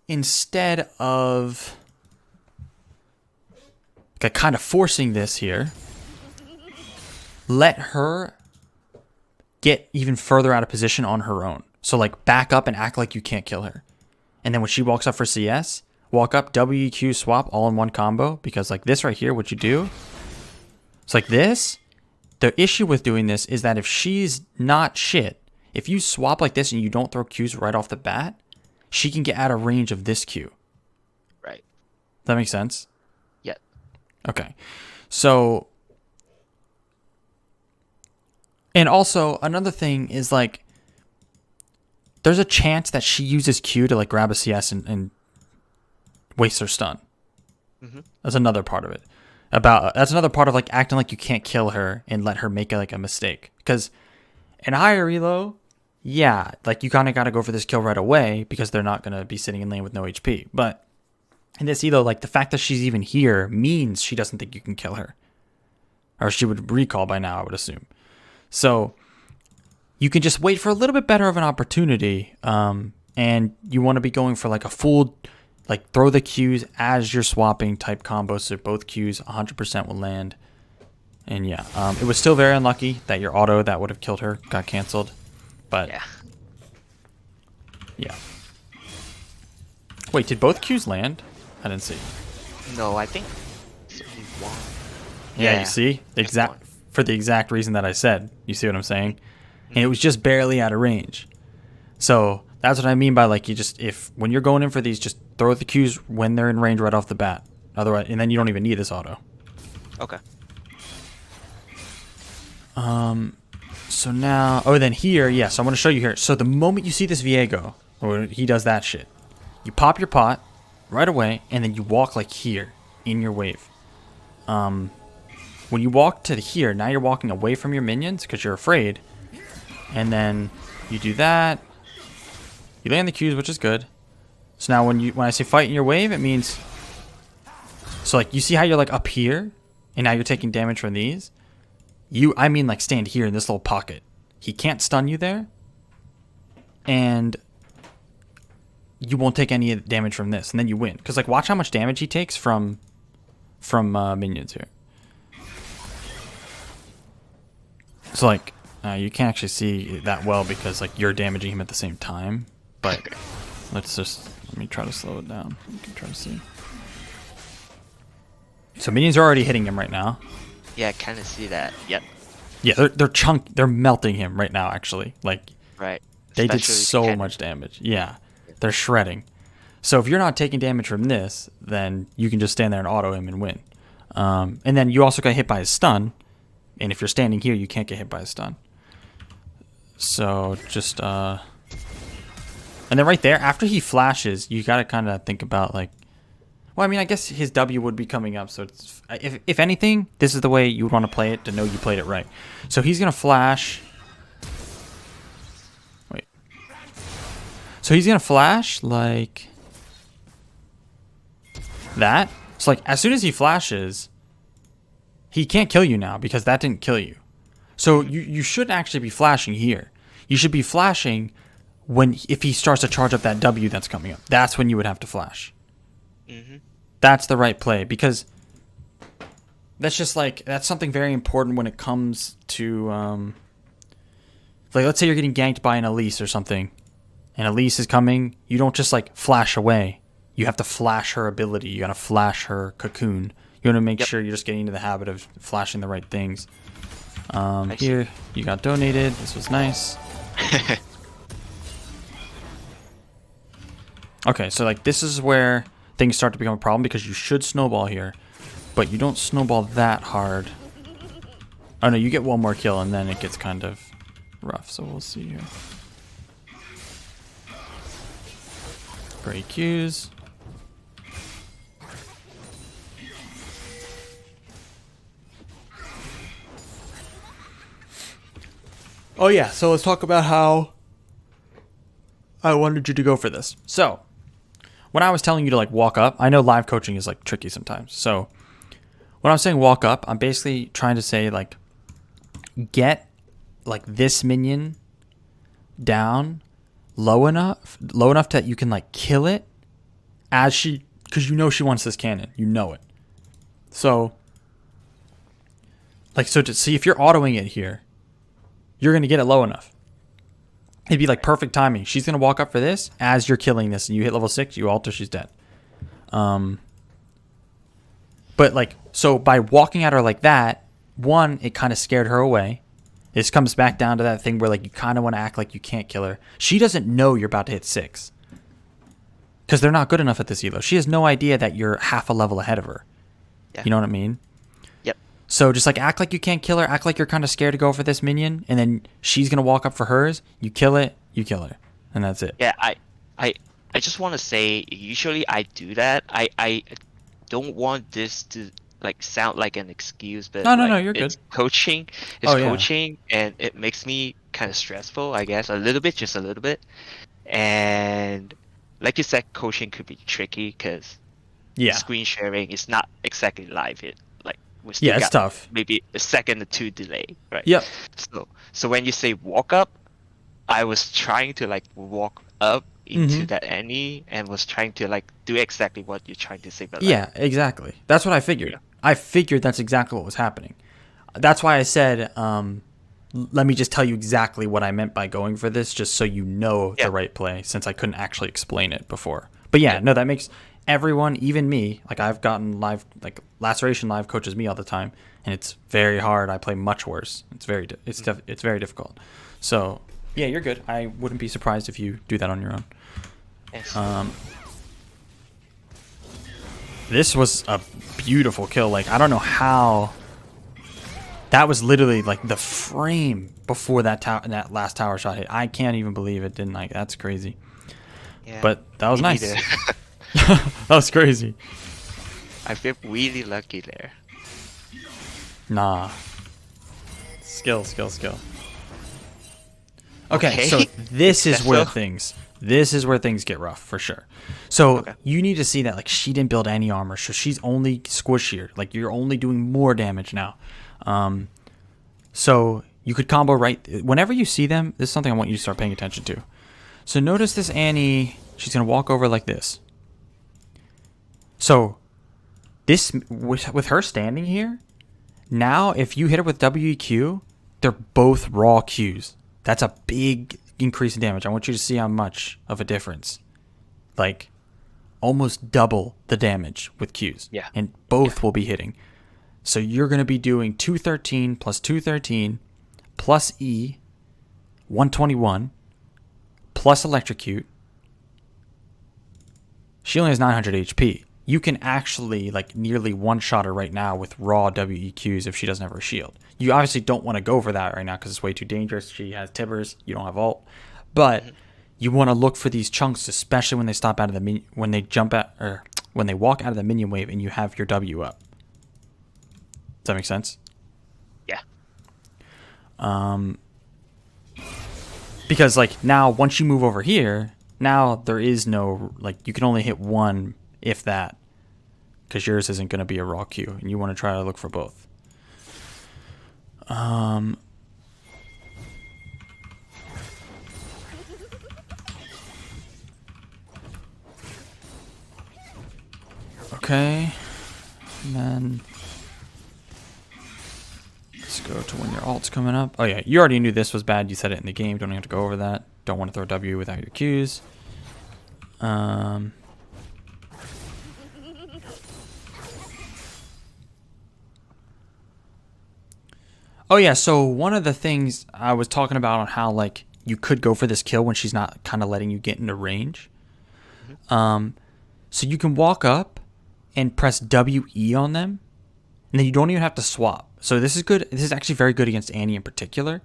instead of kind of forcing this here, let her get even further out of position on her own. So like back up and act like you can't kill her. And then when she walks up for CS, walk up, WEQ, swap all in one combo. Because like this right here, what you do, it's like this. The issue with doing this is that if she's not shit, if you swap like this and you don't throw Qs right off the bat, she can get out of range of this Q. Right. Does that make sense? Yeah. Okay. So, and also another thing is like, there's a chance that she uses Q to like grab a CS and waste her stun. Mm-hmm. That's another part of it. That's another part of like acting like you can't kill her and let her make a mistake. Because in higher elo, yeah, like you kind of got to go for this kill right away because they're not going to be sitting in lane with no HP. But in this elo, like the fact that she's even here means she doesn't think you can kill her. Or she would recall by now, I would assume. So you can just wait for a little bit better of an opportunity. And you want to be going for like a full, like throw the Qs as you're swapping type combo. So both Qs 100% will land. And yeah, it was still very unlucky that your auto that would have killed her got canceled. But yeah. Wait, did both Qs land? I didn't see. No, I think it's only one. Yeah, you see? For the exact reason that I said. You see what I'm saying? And it was just barely out of range. So that's what I mean by like when you're going in for these, just throw the Qs when they're in range right off the bat. Otherwise, and then you don't even need this auto. Okay. So now, then here, so I'm going to show you here. So the moment you see this Viego, or he does that shit, you pop your pot right away, and then you walk like here in your wave. When you walk to here, now you're walking away from your minions because you're afraid. And then you do that. You land the Qs, which is good. So now when I say fight in your wave, it means... So like you see how you're like up here, and now you're taking damage from these? I mean like stand here in this little pocket. He can't stun you there. And you won't take any damage from this, and then you win. Because like watch how much damage he takes from minions here. So like you can't actually see that well because like you're damaging him at the same time. But let me try to slow it down. You can try to see. So minions are already hitting him right now. Yeah, I kind of see that. Yep. Yeah, they're melting him right now. Actually, like right. They did so much damage. Yeah, they're shredding. So if you're not taking damage from this, then you can just stand there and auto him and win. And then you also got hit by his stun. And if you're standing here, you can't get hit by a stun. So just and then right there, after he flashes, you got to kind of think about like, well, I mean, I guess his W would be coming up. So it's, if anything, this is the way you would want to play it to know you played it right. So he's gonna flash. Wait. So he's gonna flash like that. So like as soon as he flashes, he can't kill you now because that didn't kill you. So you shouldn't actually be flashing here. You should be flashing if he starts to charge up that W that's coming up. That's when you would have to flash. Mm-hmm. That's the right play because that's something very important when it comes to like let's say you're getting ganked by an Elise or something, and Elise is coming. You don't just like flash away. You have to flash her ability. You gotta flash her cocoon. You want to make sure you're just getting into the habit of flashing the right things. Here, you got donated. This was nice. Okay, so like this is where things start to become a problem because you should snowball here, but you don't snowball that hard. Oh no, you get one more kill and then it gets kind of rough, so we'll see here. Great Qs. Oh yeah, so let's talk about how I wanted you to go for this. So, when I was telling you to like walk up, I know live coaching is like tricky sometimes. So, when I'm saying walk up, I'm basically trying to say like get like this minion down low enough that you can like kill it because you know she wants this cannon. You know it. So, like so to see if you're autoing it here, you're going to get it low enough. It'd be like perfect timing. She's going to walk up for this as you're killing this and you hit level 6, you alter, she's dead. But like, so by walking at her like that, one, it kind of scared her away. This comes back down to that thing where like you kind of want to act like you can't kill her. She doesn't know you're about to hit 6. Because they're not good enough at this elo. She has no idea that you're half a level ahead of her. Yeah. You know what I mean? So just like act like you can't kill her, act like you're kind of scared to go for this minion, and then she's gonna walk up for hers. You kill it, you kill her, and that's it. Yeah, I just want to say, usually I do that. I don't want this to like sound like an excuse, but no, you're good. Coaching, coaching, and it makes me kind of stressful, I guess, a little bit, just a little bit. And like you said, coaching could be tricky because screen sharing is not exactly live. It's tough. Maybe a second or two delay, right? Yep. So when you say walk up, I was trying to like walk up into that Annie and was trying to like do exactly what you're trying to say. But exactly. That's what I figured. I figured that's exactly what was happening. that's why I said, let me just tell you exactly what I meant by going for this, just so you know the right play, since I couldn't actually explain it before. But yeah, no, that makes everyone, even me, like I've gotten live, like Laceration live coaches me all the time, and it's very hard. I play much worse. It's very difficult. So yeah, you're good. I wouldn't be surprised if you do that on your own. Yes. This was a beautiful kill. Like, I don't know how. That was literally like the frame before that last tower shot hit. I can't even believe it didn't. Like, that's crazy. Yeah, but that was nice. That was crazy. I feel really lucky there. Nah. Skill. Okay, so this is where things get rough for sure. So you need to see that like she didn't build any armor, so she's only squishier. Like you're only doing more damage now. So you could combo right whenever you see them. This is something I want you to start paying attention to. So notice this Annie. She's gonna walk over like this. So this with her standing here. Now, if you hit her with WEQ, they're both raw Qs. That's a big increase in damage. I want you to see how much of a difference. Like, almost double the damage with Qs. Yeah. And both will be hitting. So you're going to be doing 213 plus 213 plus E, 121, plus Electrocute. She only has 900 HP. You can actually like nearly one-shot her right now with raw WEQs if she doesn't have her shield. You obviously don't want to go for that right now because it's way too dangerous. She has Tibbers. You don't have ult. But you want to look for these chunks, especially when they stop out of the when they when they walk out of the minion wave and you have your W up. Does that make sense? Yeah. Because like now once you move over here, now there is no like you can only hit one. If that, because yours isn't going to be a raw Q, and you want to try to look for both. Okay, and then let's go to when your ult's coming up. Oh yeah, you already knew this was bad. You said it in the game. Don't have to go over that. Don't want to throw W without your Qs. Oh yeah, so one of the things I was talking about on how like you could go for this kill when she's not kind of letting you get into range. So you can walk up and press WE on them, and then you don't even have to swap. So this is good. This is actually very good against Annie in particular.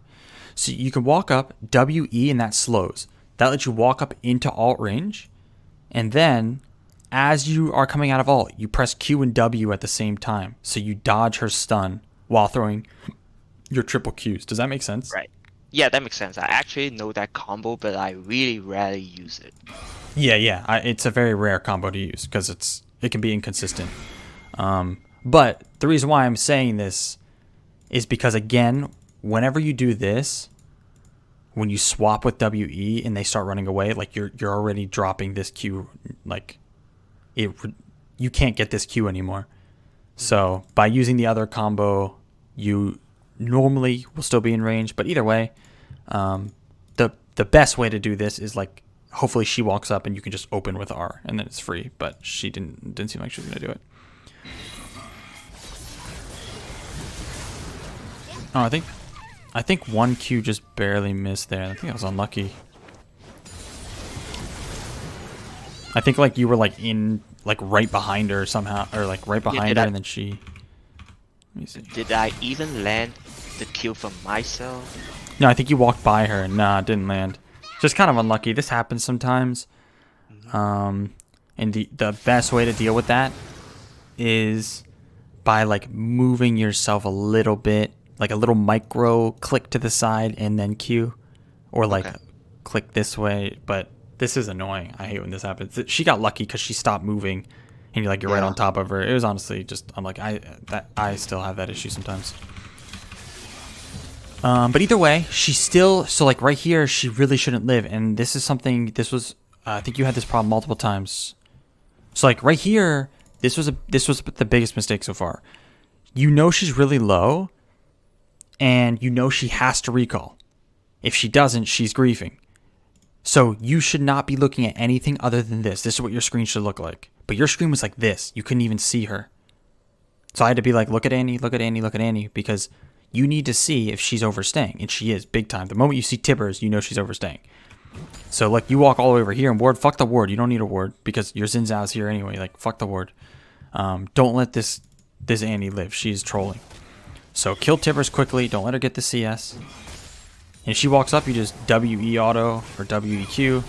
So you can walk up, WE, and that slows. That lets you walk up into alt range, and then as you are coming out of alt, you press Q and W at the same time. So you dodge her stun while throwing your triple Qs. Does that make sense? Right. Yeah, that makes sense. I actually know that combo, but I really rarely use it. Yeah. It's a very rare combo to use because it can be inconsistent. But the reason why I'm saying this is because again, whenever you do this, when you swap with WE and they start running away, like you're already dropping this Q. Like you can't get this Q anymore. So by using the other combo, you normally will still be in range, but either way, the best way to do this is like hopefully she walks up and you can just open with R and then it's free. But she didn't seem like she was gonna do it. Oh, I think one Q just barely missed there. I think I was unlucky. I think like you were like in like right behind her somehow, or like right behind her, and then she. Let me see. Did I even land the kill for myself? No, I think you walked by her and nah, it didn't land. Just kind of unlucky. This happens sometimes. And the best way to deal with that is by like moving yourself a little bit, like a little micro click to the side and then Q, or like click this way. But this is annoying. I hate when this happens. She got lucky because she stopped moving, and you're right on top of her. It was honestly just unlucky. I still have that issue sometimes. But either way, she still, so like right here, she really shouldn't live. And this is something, this was, I think you had this problem multiple times. So like right here, this was the biggest mistake so far. You know she's really low, and you know she has to recall. If she doesn't, she's griefing. So you should not be looking at anything other than this. This is what your screen should look like. But your screen was like this. You couldn't even see her. So I had to be like, look at Annie, look at Annie, look at Annie, because you need to see if she's overstaying. And she is, big time. The moment you see Tibbers, you know she's overstaying. So, like, you walk all the way over here and ward, fuck the ward. You don't need a ward because your Xin Zhao's here anyway. Like, fuck the ward. Don't let this Annie live. She's trolling. So, kill Tibbers quickly. Don't let her get the CS. And if she walks up, you just WE auto or WEQ.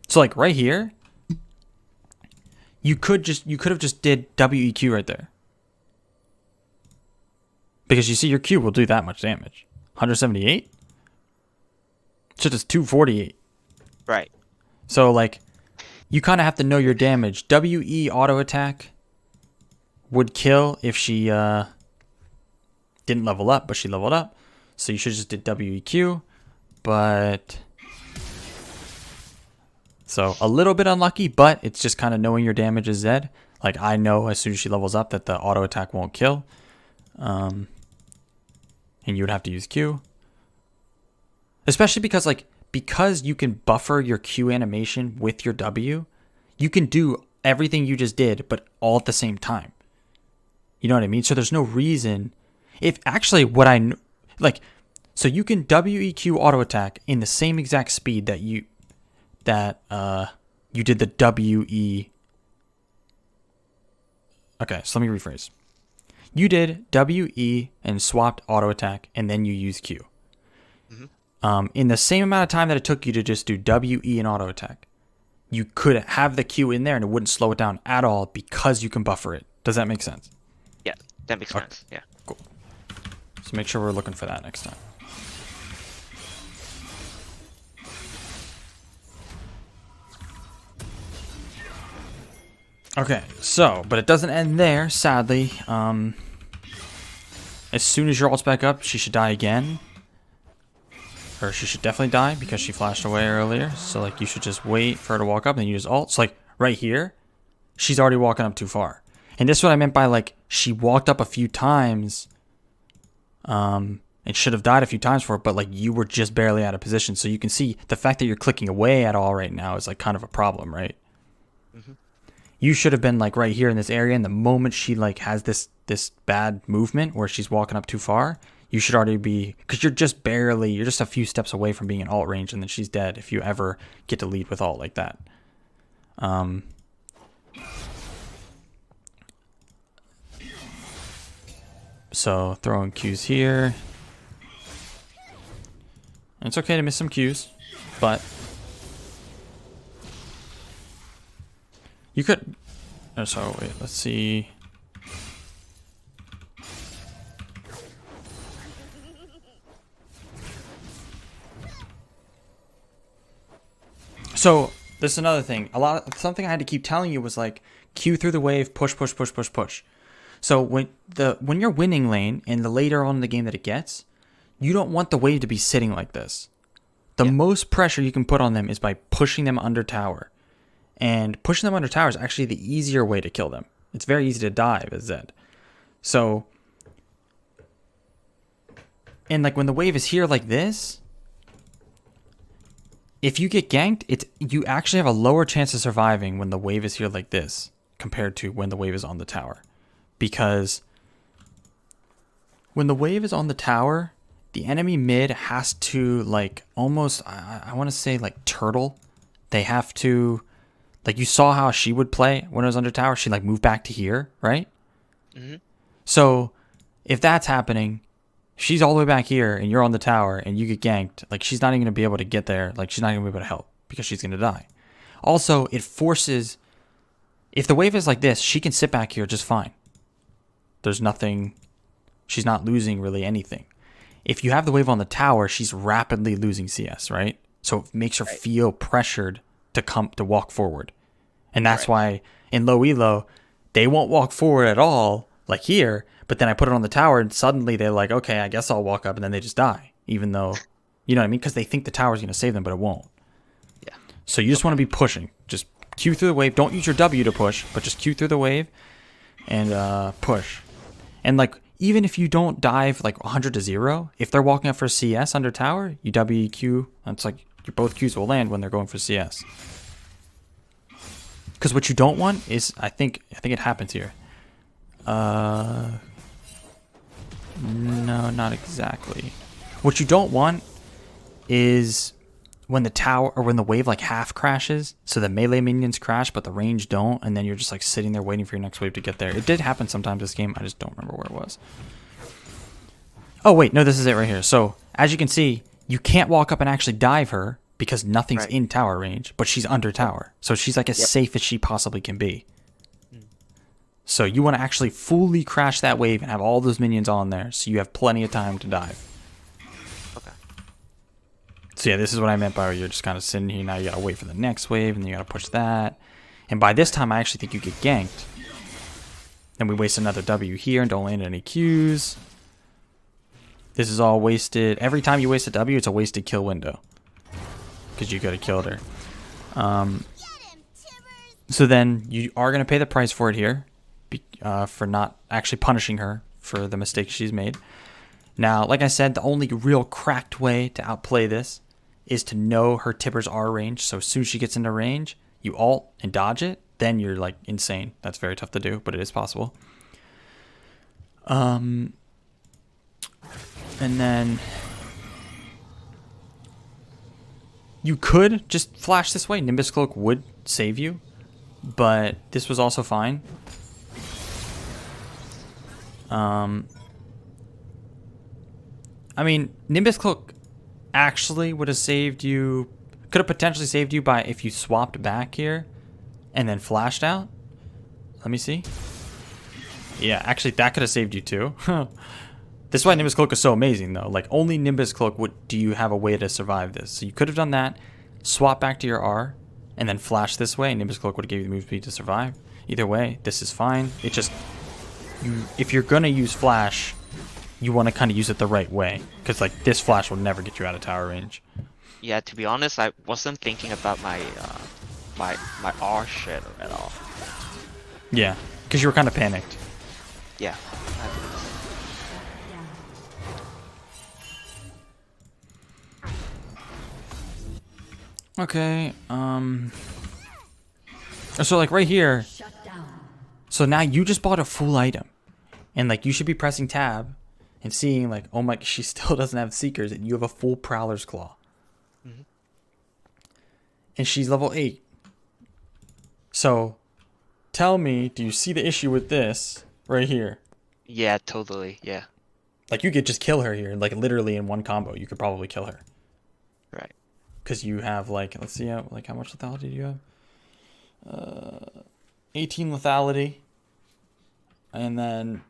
So, like, right here, you could have just did WEQ right there. Because you see your Q will do that much damage. 178? Shit is 248. Right. So, like, you kind of have to know your damage. WE auto attack would kill if she didn't level up, but she leveled up. So you should just did WEQ. But... So, a little bit unlucky, but it's just kind of knowing your damage is Zed. Like, I know as soon as she levels up that the auto attack won't kill. And you would have to use Q. Especially because you can buffer your Q animation with your W, you can do everything you just did, but all at the same time. You know what I mean? So there's no reason. If actually so you can WEQ auto attack in the same exact speed that you did the WE. Okay, so let me rephrase. You did WE and swapped auto attack, and then you use Q. In the same amount of time that it took you to just do WE and auto attack, you could have the Q in there and it wouldn't slow it down at all because you can buffer it. Does that make sense? Yeah, that makes sense. Yeah. Cool. So make sure we're looking for that next time. Okay, so, but it doesn't end there, sadly. As soon as your ult's back up, she should die again. Or she should definitely die because she flashed away earlier. So, like, you should just wait for her to walk up and then you just ult. So, like, right here, she's already walking up too far. And this is what I meant by, like, she walked up a few times. And should have died a few times for it, but, like, you were just barely out of position. So you can see the fact that you're clicking away at all right now is, like, kind of a problem, right? Mm-hmm. You should have been, like, right here in this area. And the moment she, like, has this bad movement where she's walking up too far, you should already be, because you're just a few steps away from being in ult range, and then she's dead if you ever get to lead with ult like that. So throwing Qs here. And it's okay to miss some Qs, but you could. So wait, let's see. So this is another thing. Something I had to keep telling you was like Q through the wave, push, push, push, push, push. So when you're winning lane and the later on in the game that it gets, you don't want the wave to be sitting like this. The most pressure you can put on them is by pushing them under tower. And pushing them under tower is actually the easier way to kill them. It's very easy to dive as Zed. So, and like when the wave is here like this, if you get ganked, you actually have a lower chance of surviving when the wave is here like this compared to when the wave is on the tower. Because when the wave is on the tower, the enemy mid has to like almost, I want to say like turtle. They have to, like you saw how she would play when it was under tower. She like moved back to here, right? Mm-hmm. So if that's happening, she's all the way back here and you're on the tower and you get ganked, like she's not even going to be able to get there. Like she's not going to be able to help because she's going to die. Also, it forces, if the wave is like this, she can sit back here just fine. There's nothing, she's not losing really anything. If you have the wave on the tower, she's rapidly losing CS, right? So it makes her feel pressured to walk forward. And that's why in low elo, they won't walk forward at all, like here. But then I put it on the tower and suddenly they're like, okay, I guess I'll walk up, and then they just die. Even though, you know what I mean? Because they think the tower's going to save them, but it won't. Yeah. So you just want to be pushing. Just Q through the wave. Don't use your W to push, but just Q through the wave and push. And like even if you don't dive like 100 to 0, if they're walking up for CS under tower, you WQ. It's like your both Qs will land when they're going for CS. Because what you don't want is, I think it happens here. No, not exactly. What you don't want is when the tower or when the wave like half crashes, so the melee minions crash but the range don't, and then you're just like sitting there waiting for your next wave to get there. It did happen sometimes this game. I just don't remember where it was. Oh wait, no, this is it right here. So as you can see, you can't walk up and actually dive her because nothing's in tower range, but she's under tower. So she's like as safe as she possibly can be. So you want to actually fully crash that wave and have all those minions on there so you have plenty of time to dive. Okay. So yeah, this is what I meant by you're just kind of sitting here. Now you got to wait for the next wave and then you got to push that. And by this time, I actually think you get ganked. Then we waste another W here and don't land any Qs. This is all wasted. Every time you waste a W, it's a wasted kill window. Because you could have killed her. So then you are going to pay the price for it here. For not actually punishing her for the mistakes she's made. Now, like I said, the only real cracked way to outplay this is to know her Tipper's R range. So as soon as she gets into range, you ult and dodge it. Then you're like insane. That's very tough to do, but it is possible. And then you could just flash this way. Nimbus Cloak would save you, but this was also fine. I mean, Nimbus Cloak actually would have saved you, could have potentially saved you by if you swapped back here and then flashed out. Let me see. Yeah, actually that could have saved you too. This is why Nimbus Cloak is so amazing though. Like only Nimbus Cloak do you have a way to survive this. So you could have done that, swap back to your R, and then flash this way, and Nimbus Cloak would have given you the move speed to survive. Either way, this is fine. It just, if you're gonna use flash, you want to kind of use it the right way, because like this flash will never get you out of tower range. Yeah, to be honest, I wasn't thinking about my my R shit at all. Yeah, because you were kind of panicked. Yeah. Okay. So like right here. So now you just bought a full item, and like you should be pressing tab and seeing like, oh my, she still doesn't have Seekers, and you have a full Prowler's Claw. Mm-hmm. And she's level 8. So tell me, do you see the issue with this right here? Yeah, totally. Yeah. Like you could just kill her here, like literally in one combo. You could probably kill her. Right. Because you have like, let's see, like how much lethality do you have? 18 lethality. And then,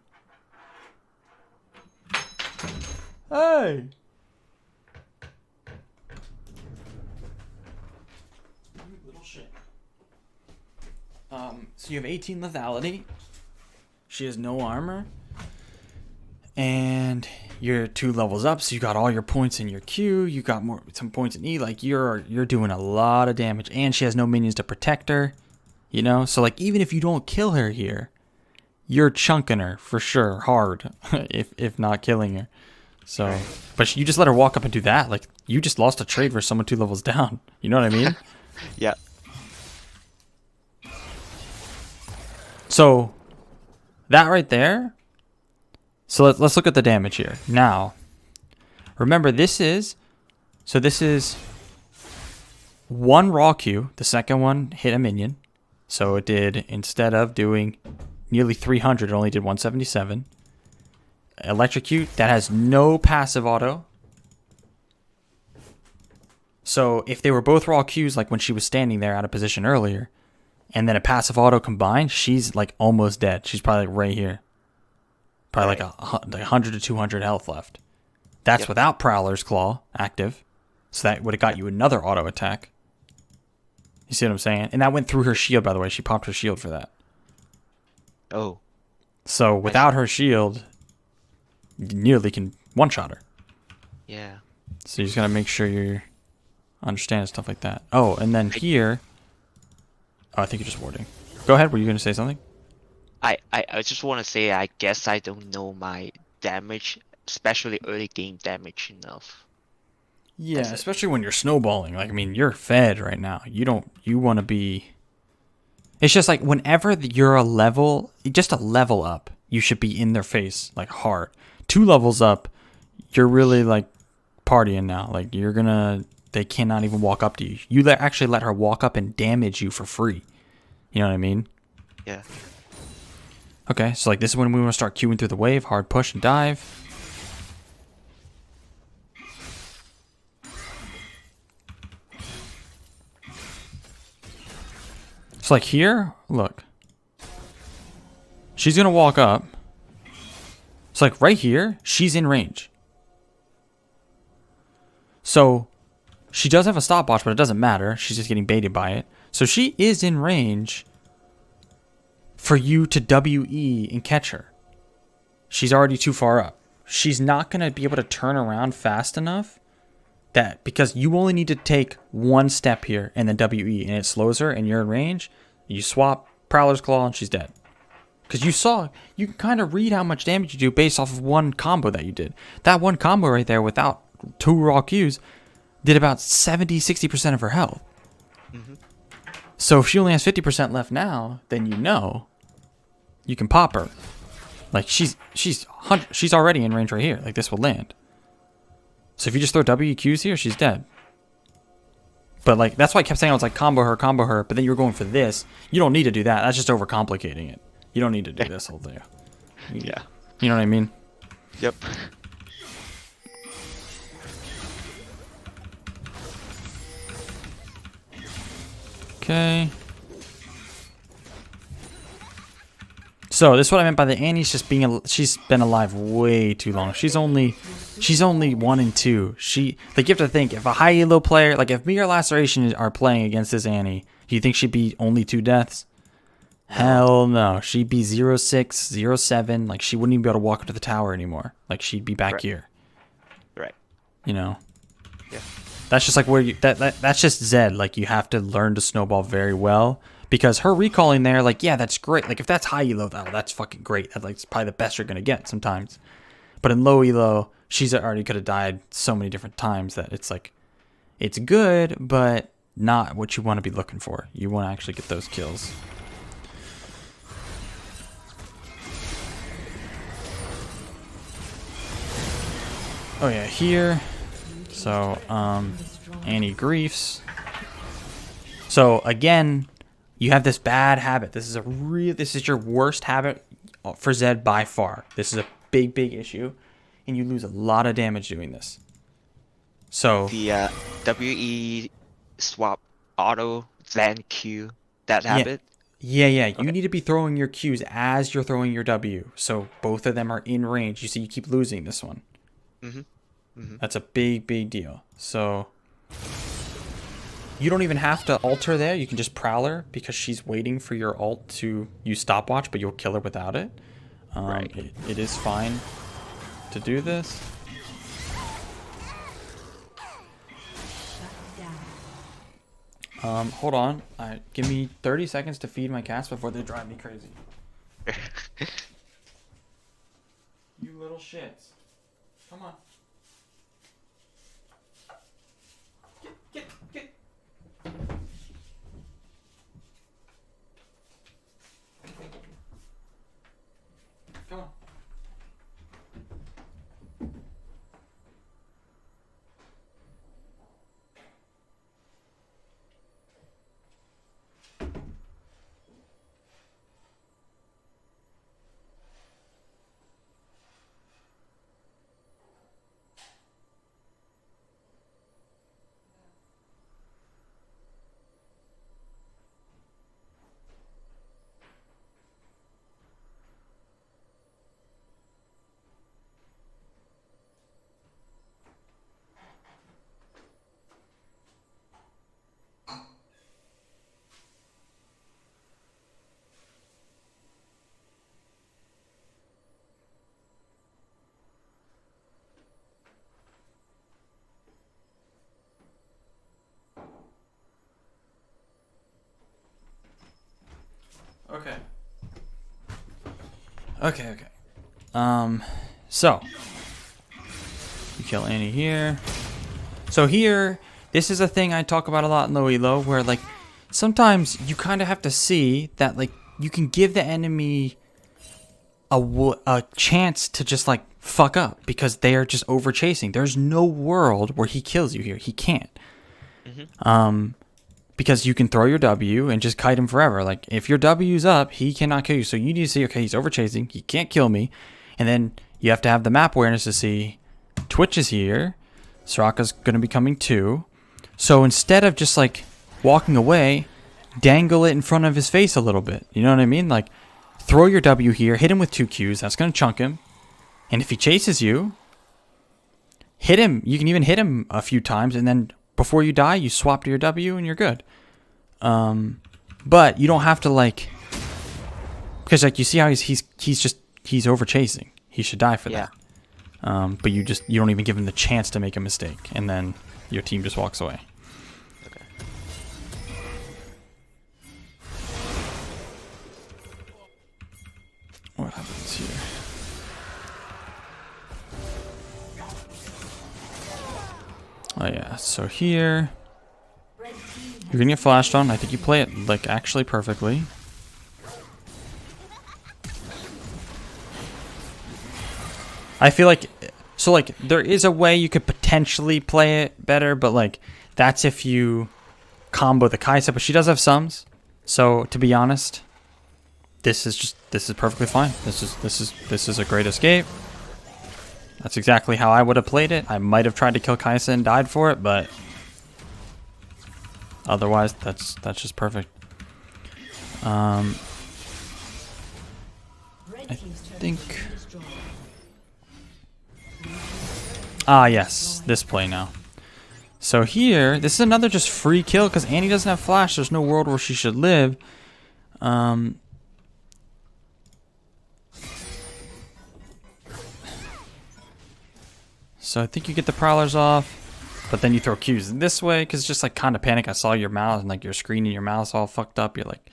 hey. Little shit. So you have 18 lethality. She has no armor. And you're 2 levels up, so you got all your points in your Q. You got some points in E. Like you're doing a lot of damage, and she has no minions to protect her. You know, so like even if you don't kill her here, you're chunking her for sure hard, if not killing her. So, but you just let her walk up and do that. Like you just lost a trade for someone 2 levels down. You know what I mean? Yeah. So that right there. So let's look at the damage here. Now, remember this is 1 raw Q. The second one hit a minion. So it did, instead of doing nearly 300, it only did 177. Electrocute, that has no passive auto. So if they were both raw Qs, like when she was standing there out of position earlier, and then a passive auto combined, she's like almost dead. She's probably like right here. Probably like 100 to 200 health left. That's without Prowler's Claw active. So that would have got you another auto attack. You see what I'm saying? And that went through her shield, by the way. She popped her shield for that. Oh. So without her shield, you nearly can one-shot her. Yeah. So you just got to make sure you understand stuff like that. Oh, and then here... Oh, I think you're just warding. Go ahead. Were you going to say something? I just want to say I guess I don't know my damage, especially early game damage enough. Yeah, That's it. especially when you're snowballing. Like, I mean, you're fed right now. You want to be. It's just like whenever you're a level, just a level up, you should be in their face, like hard. 2 levels up, you're really like partying now. Like, they cannot even walk up to you. Actually let her walk up and damage you for free. You know what I mean? Yeah. Okay, so like this is when we want to start queuing through the wave, hard push and dive. So like here, look. She's gonna walk up. So like right here, she's in range. So she does have a stopwatch, but it doesn't matter. She's just getting baited by it. So she is in range for you to WE and catch her. She's already too far up. She's not gonna be able to turn around fast enough that because you only need to take one step here and then WE and it slows her and you're in range. You swap Prowler's Claw and she's dead. Because you can kind of read how much damage you do based off of one combo that you did. That one combo right there without 2 raw Qs did about 70-60% of her health. Mm-hmm. So if she only has 50% left now, then you can pop her. Like she's already in range right here. Like this will land. So if you just throw WQs here, she's dead. But like that's why I kept saying I was like combo her, but then you were going for this. You don't need to do that. That's just overcomplicating it. You don't need to do this whole thing. Yeah. You know what I mean? Yep. Okay. So this is what I meant by the Annie's just being she's been alive way too long. She's only 1 and 2. She like you have to think if a high elo player like if me or Laceration are playing against this Annie, do you think she'd be only 2 deaths? Hell no. She'd be 0-6, 0-7. Like she wouldn't even be able to walk up to the tower anymore. Like she'd be back here. Right. You know. Yeah. That's just like where that's just Zed. Like you have to learn to snowball very well because her recalling there, like yeah, that's great. Like if that's high elo, oh, that's fucking great. That's like it's probably the best you're gonna get sometimes. But in low elo, she's already could have died so many different times that it's like it's good, but not what you want to be looking for. You want to actually get those kills. Oh yeah, here. So, Annie griefs. So again, you have this bad habit. This is your worst habit for Zed by far. This is a big issue, and you lose a lot of damage doing this. So The WE swap auto then Q that habit. Yeah. Okay. You need to be throwing your Qs as you're throwing your W. So both of them are in range. You see, you keep losing this one. Mm-hmm. Mm-hmm. That's a big deal. So you don't even have to alter there. You can just Prowler because she's waiting for your ult to use stopwatch, but you'll kill her without it. Right. It is fine to do this. Hold on. Give me 30 seconds to feed my cats before they drive me crazy. You little shits. Come on. Get. Come on. Okay. So you kill Annie here. So here, this is a thing I talk about a lot in low elo, where like sometimes you kind of have to see that like you can give the enemy a chance to just like fuck up because they are just over chasing. There's no world where he kills you here. He can't. Because you can throw your W and just kite him forever. Like if your W's up, he cannot kill you. So you need to see, okay, he's over chasing. He can't kill me. And then you have to have the map awareness to see Twitch is here. Soraka's going to be coming too. So instead of just like walking away, dangle it in front of his face a little bit. You know what I mean? Like throw your W here, hit him with 2 Qs. That's going to chunk him. And if he chases you, hit him. You can even hit him a few times. And then before you die, you swap to your W and you're good. But you don't have to like, because like you see how he's over chasing. He should die for that. But you don't even give him the chance to make a mistake, and then your team just walks away. Okay. What happens here? Oh yeah, so here you're gonna get flashed on. I think you play it like actually perfectly. I feel like so like there is a way you could potentially play it better, but like that's if you combo the Kaisa, but she does have sums. So to be honest, this is perfectly fine. This is a great escape. That's exactly how I would have played it. I might have tried to kill Kaisa and died for it, but otherwise that's just perfect. I think. Yes, this play now. So here, this is another just free kill because Annie doesn't have flash. There's no world where she should live. So I think you get the prowlers off, but then you throw Qs this way because it's just like kind of panic. I saw your mouse and like your screen and your mouse all fucked up. You're like,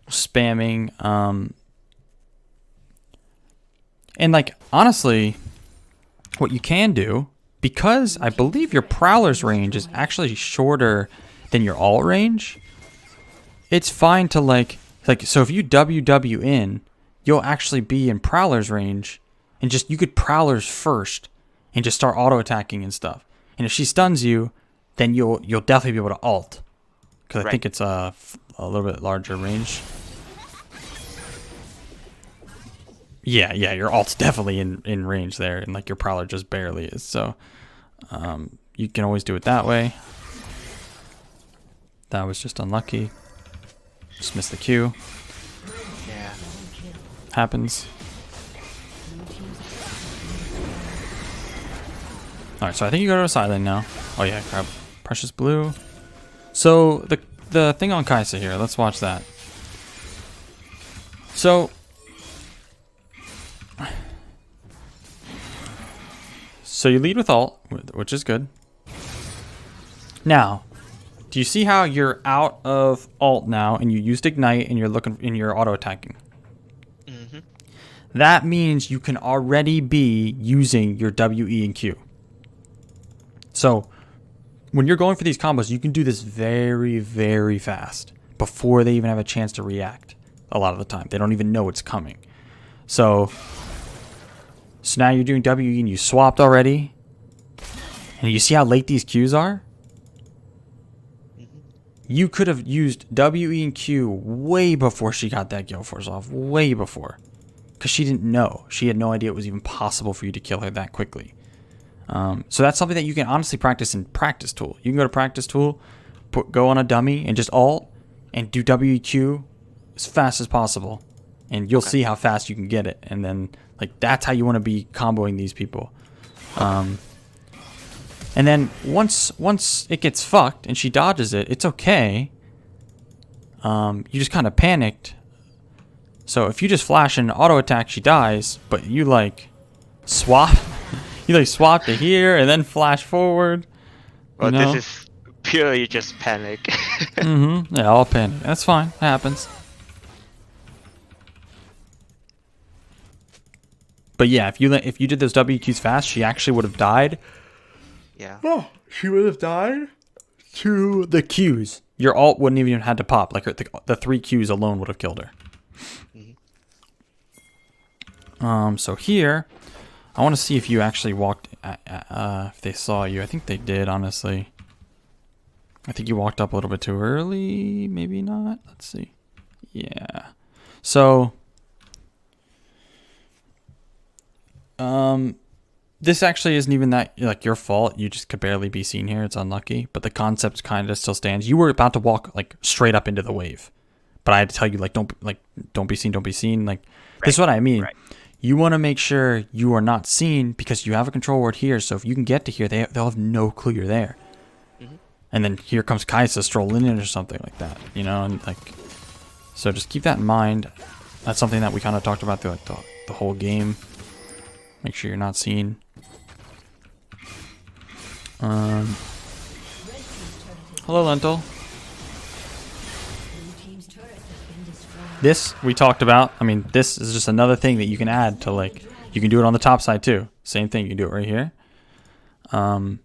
spamming. And like honestly, what you can do, because I believe your prowler's range is actually shorter than your ult range, it's fine to like so if you WW in, you'll actually be in prowler's range, and just you could prowlers first and just start auto attacking and stuff. And if she stuns you, then you'll definitely be able to ult, because I think it's a little bit larger range. Yeah, your ult's definitely in range there, and like your prowler just barely is. So you can always do it that way. That was just unlucky. Just missed the Q. Yeah. Happens. Alright, so I think you go to a side lane now. Oh yeah, grab Precious Blue. So the thing on Kaisa here, let's watch that. So you lead with ult, which is good. Now, do you see how you're out of ult now and you used ignite and you're auto attacking? Mm-hmm. That means you can already be using your W, E, and Q. So when you're going for these combos, you can do this very, very fast before they even have a chance to react. A lot of the time, they don't even know it's coming. So now you're doing W, E, and you swapped already. And you see how late these Qs are? You could have used W, E, and Q way before she got that Gale Force off. Way before. Because she didn't know. She had no idea it was even possible for you to kill her that quickly. So that's something that you can honestly practice in Practice Tool. You can go to Practice Tool, go on a dummy, and just ult, and do W, E, Q as fast as possible. And you'll see how fast you can get it. And then, like, that's how you want to be comboing these people. And then once it gets fucked and she dodges it, it's okay. You just kind of panicked. So if you just flash and auto attack, she dies. But you like swap, you like swap to here and then flash forward. Well, this is purely just panic. Yeah, all panic. That's fine. It happens. But yeah, if you did those WQs fast, she actually would have died. Yeah. Oh, she would have died to the Qs. Your ult wouldn't even have had to pop. Like the 3 Qs alone would have killed her. So here, I want to see if you actually walked. If they saw you, I think they did. Honestly, I think you walked up a little bit too early. Maybe not. Let's see. Yeah. So, this actually isn't even that like your fault. You just could barely be seen here. It's unlucky, but the concept kind of still stands. You were about to walk like straight up into the wave, but I had to tell you like don't be seen, don't be seen. Like this is what I mean. Right. You want to make sure you are not seen because you have a control ward here. So if you can get to here, they'll have no clue you're there. And then here comes Kaisa strolling in or something like that, you know, and like, so just keep that in mind. That's something that we kind of talked about through like the whole game. Make sure you're not seen. Hello, Lentil. This we talked about. I mean, this is just another thing that you can add to like, you can do it on the top side too. Same thing, you can do it right here. So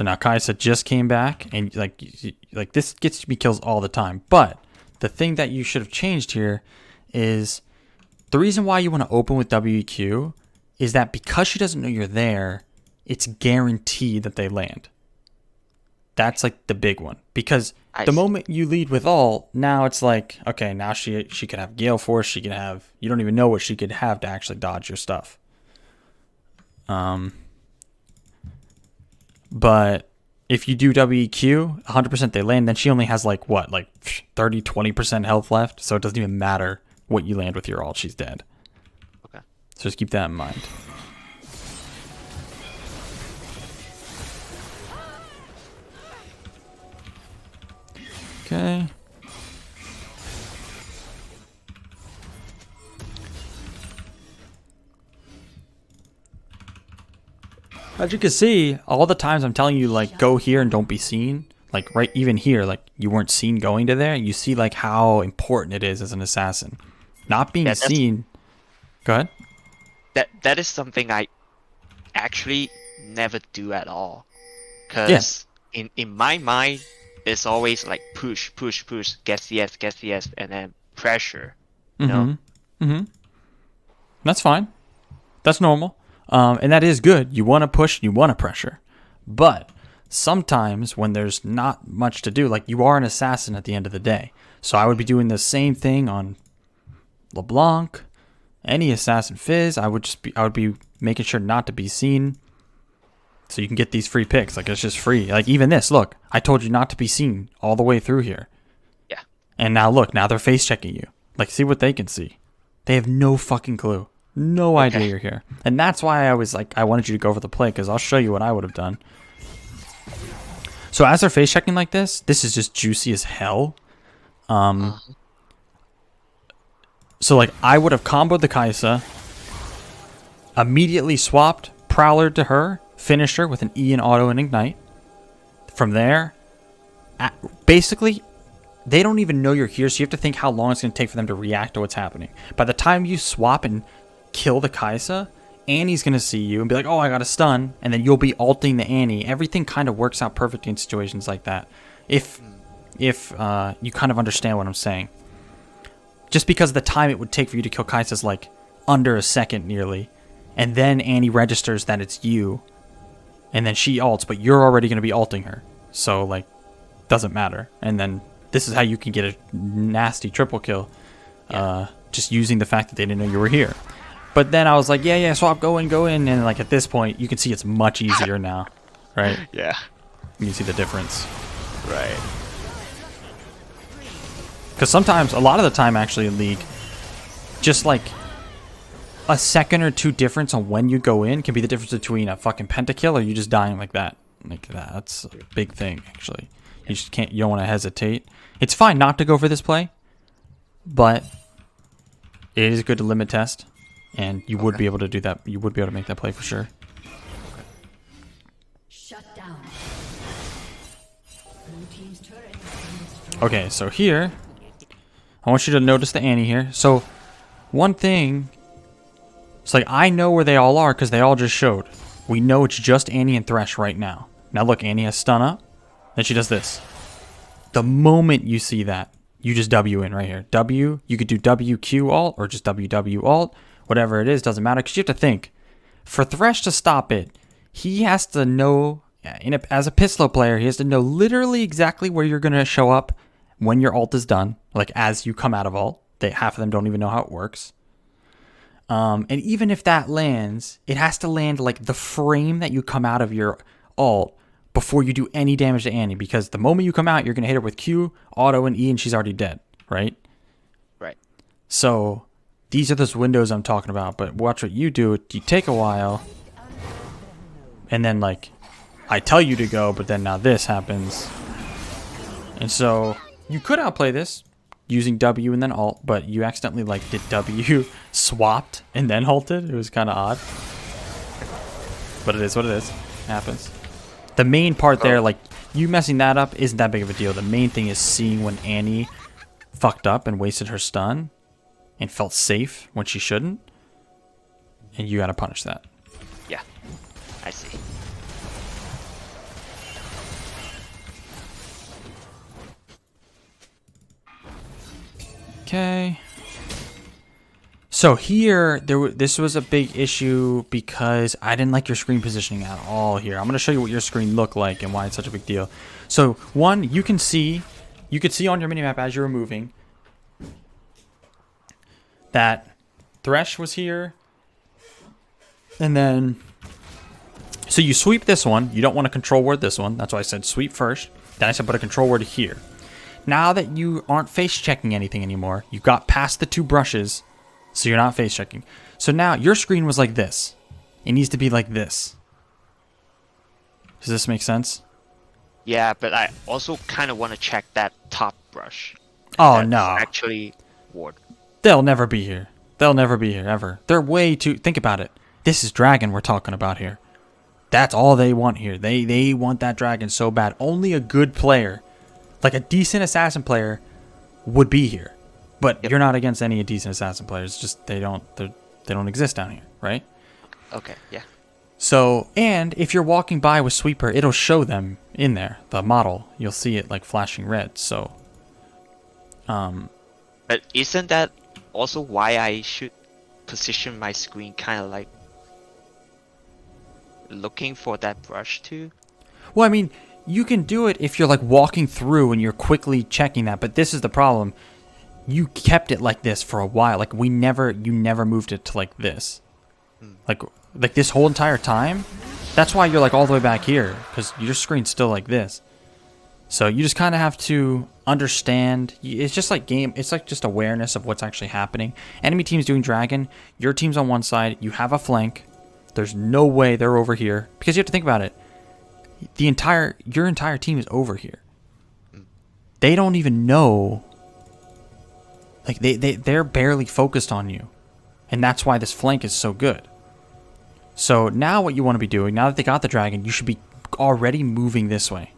now Kaisa just came back, and like this gets me kills all the time. But the thing that you should have changed here is the reason why you want to open with WQ is that because she doesn't know you're there, it's guaranteed that they land. That's like the big one. Because the moment you lead with ult, now it's like, okay, now she could have Gale Force, she could have, you don't even know what she could have to actually dodge your stuff. But if you do WQ, 100% they land, then she only has like what, like 30, 20% health left. So it doesn't even matter what you land with your ult, she's dead. Okay. So just keep that in mind. Okay. As you can see, all the times I'm telling you, like, go here and don't be seen, like, right, even here, like, you weren't seen going to there, you see, like, how important it is as an assassin. Not being seen... Go ahead. That is something I actually never do at all. Because in my mind, it's always, like, push, get CS, and then pressure, you know? That's fine. That's normal. And that is good. You want to push, you want to pressure. But sometimes when there's not much to do, like you are an assassin at the end of the day. So I would be doing the same thing on LeBlanc, any assassin Fizz. I would be making sure not to be seen. So you can get these free picks. Like it's just free. Like even this, look, I told you not to be seen all the way through here. Yeah. And now look, now they're face checking you. Like see what they can see. They have no fucking clue. No idea you're here. And that's why I was like, I wanted you to go for the play, because I'll show you what I would have done. So as they're face checking like this is just juicy as hell. So like I would have comboed the Kaisa, immediately swapped Prowler to her, finished her with an E and auto and ignite. From there, basically, they don't even know you're here, so you have to think how long it's going to take for them to react to what's happening. By the time you swap and kill the Kaisa, Annie's going to see you and be like, oh, I got a stun, and then you'll be ulting the Annie. Everything kind of works out perfectly in situations like that. If you kind of understand what I'm saying. Just because the time it would take for you to kill Kaisa is like under a second nearly, and then Annie registers that it's you, and then she ults, but you're already going to be ulting her. So, like, doesn't matter. And then this is how you can get a nasty triple kill, just using the fact that they didn't know you were here. But then I was like, yeah, swap, go in. And like at this point, you can see it's much easier now, right? Yeah. You can see the difference. Right. Because sometimes, a lot of the time actually in League, just like a second or two difference on when you go in can be the difference between a fucking pentakill or you just dying like that. Like that's a big thing, actually. You just can't, you don't want to hesitate. It's fine not to go for this play, but it is good to limit test. And you would be able to do that. You would be able to make that play for sure. Shut down. Okay, so here, I want you to notice the Annie here. So, one thing So like I know where they all are because they all just showed. We know it's just Annie and Thresh right now. Now look, Annie has stun up. Then she does this. The moment you see that, you just W in right here. W, you could do WQ alt or just WW alt. Whatever it is, doesn't matter. Because you have to think. For Thresh to stop it, he has to know, as a pistol player, he has to know literally exactly where you're going to show up when your ult is done. Like as you come out of ult. Half of them don't even know how it works. And even if that lands, it has to land like the frame that you come out of your ult before you do any damage to Annie. Because the moment you come out, you're going to hit her with Q, auto, and E, and she's already dead, right? Right. So these are those windows I'm talking about. But watch what you do. You take a while, and then like I tell you to go, but then now this happens. And so you could outplay this using W and then alt, but you accidentally like did W swapped and then halted. It was kind of odd, but it is what it is. It happens. The main part there, like you messing that up, isn't that big of a deal. The main thing is seeing when Annie fucked up and wasted her stun and felt safe when she shouldn't, and you got to punish that. Yeah, I see. Okay. So here, this was a big issue because I didn't like your screen positioning at all here. I'm going to show you what your screen looked like and why it's such a big deal. So one, you could see on your minimap as you were moving that Thresh was here. And then, so you sweep this one. You don't want to control word this one. That's why I said sweep first. Then I said put a control word here. Now that you aren't face checking anything anymore, you got past the two brushes, so you're not face checking. So now your screen was like this. It needs to be like this. Does this make sense? Yeah, but I also kind of want to check that top brush. Oh, That's no. actually ward. They'll never be here. They'll never be here, ever. They're way too... Think about it. This is Dragon we're talking about here. That's all they want here. They want that Dragon so bad. Only a good player, like a decent assassin player, would be here. But you're not against any decent assassin players. Just they don't exist down here, right? Okay, yeah. So, and if you're walking by with Sweeper, it'll show them in there, the model. You'll see it like flashing red. So, But isn't that also why I should position my screen kind of like looking for that brush too? well, I mean, you can do it if you're like walking through and you're quickly checking that. But this is the problem. You kept it like this for a while. Like you never moved it to like this. Like this whole entire time. That's why you're like all the way back here, because your screen's still like this. So you just kind of have to understand. It's just like it's like just awareness of what's actually happening. Enemy team's doing Dragon. Your team's on one side. You have a flank. There's no way they're over here, because you have to think about it. Your entire team is over here. They don't even know. Like they're barely focused on you, and that's why this flank is so good. So now what you want to be doing, now that they got the Dragon, you should be already moving this way,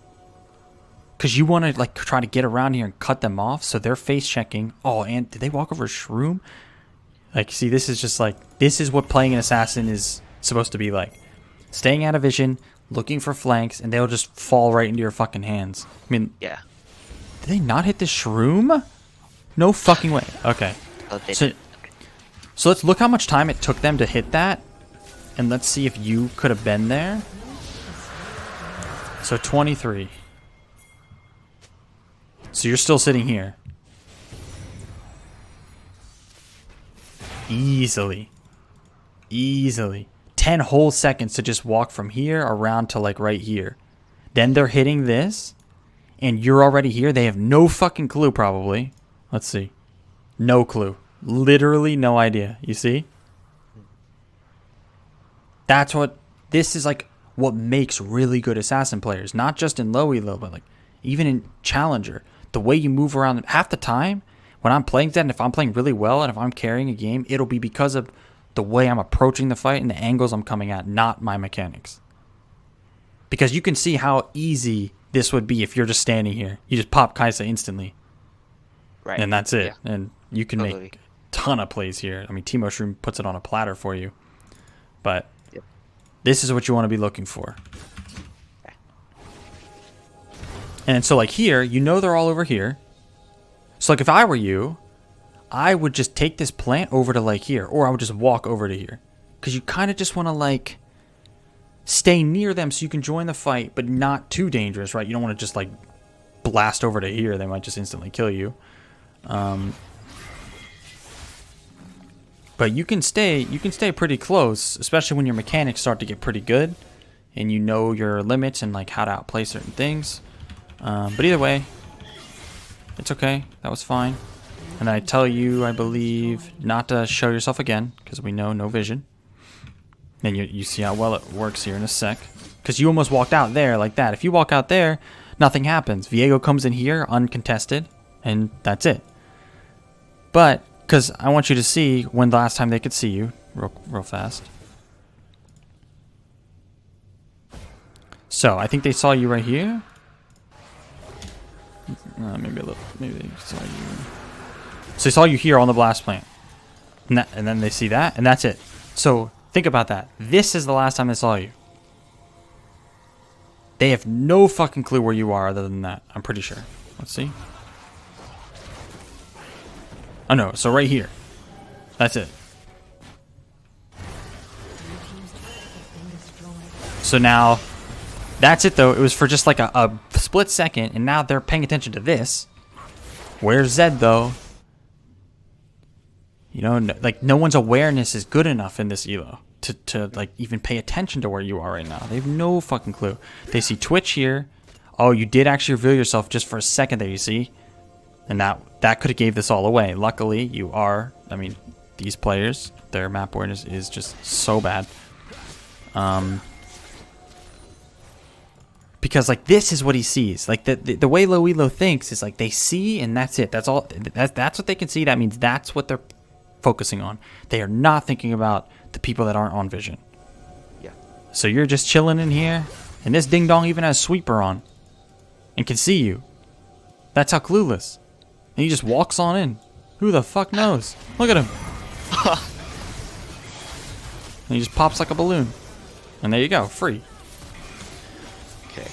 because you want to like try to get around here and cut them off. So they're face checking. Oh, and did they walk over a shroom? Like, see, this is just like, this is what playing an assassin is supposed to be like. Staying out of vision, looking for flanks, and they'll just fall right into your fucking hands. I mean, Yeah. did they not hit the shroom? No fucking way. Okay. Oh, they So, did. so let's look how much time it took them to hit that, and let's see if you could have been there. So 23. So you're still sitting here. Easily. 10 whole seconds to just walk from here around to like right here. Then they're hitting this, and you're already here. They have no fucking clue probably. Let's see. No clue. Literally no idea. You see? This is like what makes really good assassin players. Not just in low elo, but like even in challenger. The way you move around half the time when I'm playing that, and if I'm playing really well and if I'm carrying a game, it'll be because of the way I'm approaching the fight and the angles I'm coming at, not my mechanics. Because you can see how easy this would be if you're just standing here. You just pop Kaisa instantly. Right. And that's it. Yeah. And you can Totally. make ton of plays here. I mean, T-Mushroom puts it on a platter for you. But Yep. this is what you want to be looking for. And so like here, you know they're all over here. So like if I were you, I would just take this plant over to like here. Or I would just walk over to here. Because you kind of just want to like stay near them so you can join the fight, but not too dangerous, right? You don't want to just like blast over to here. They might just instantly kill you. But you can stay pretty close, especially when your mechanics start to get pretty good and you know your limits and like how to outplay certain things. But either way, it's okay. That was fine. And I tell you, I believe, not to show yourself again, because we know no vision. And you see how well it works here in a sec. Because you almost walked out there like that. If you walk out there, nothing happens. Viego comes in here uncontested, and that's it. But, because I want you to see when the last time they could see you, real fast. So, I think they saw you right here. Maybe they saw you. So they saw you here on the blast plant. And then they see that, and that's it. So think about that. This is the last time they saw you. They have no fucking clue where you are other than that. I'm pretty sure. Let's see. Oh no, so right here. That's it. So now, that's it though. It was for just like a split second, and now they're paying attention to this. Where's Zed though? You know, like no one's awareness is good enough in this elo to like even pay attention to where you are right now. They have no fucking clue. They see Twitch here. Oh, you did actually reveal yourself just for a second there, you see? And that could have gave this all away. Luckily, you are, I mean, these players, their map awareness is just so bad. Because like this is what he sees. Like the way low elo thinks is like they see and that's it. That's all. That's what they can see. That means that's what they're focusing on. They are not thinking about the people that aren't on vision. Yeah. So you're just chilling in here, and this ding dong even has sweeper on, and can see you. That's how clueless. And he just walks on in. Who the fuck knows? Look at him. And he just pops like a balloon. And there you go, free. Okay.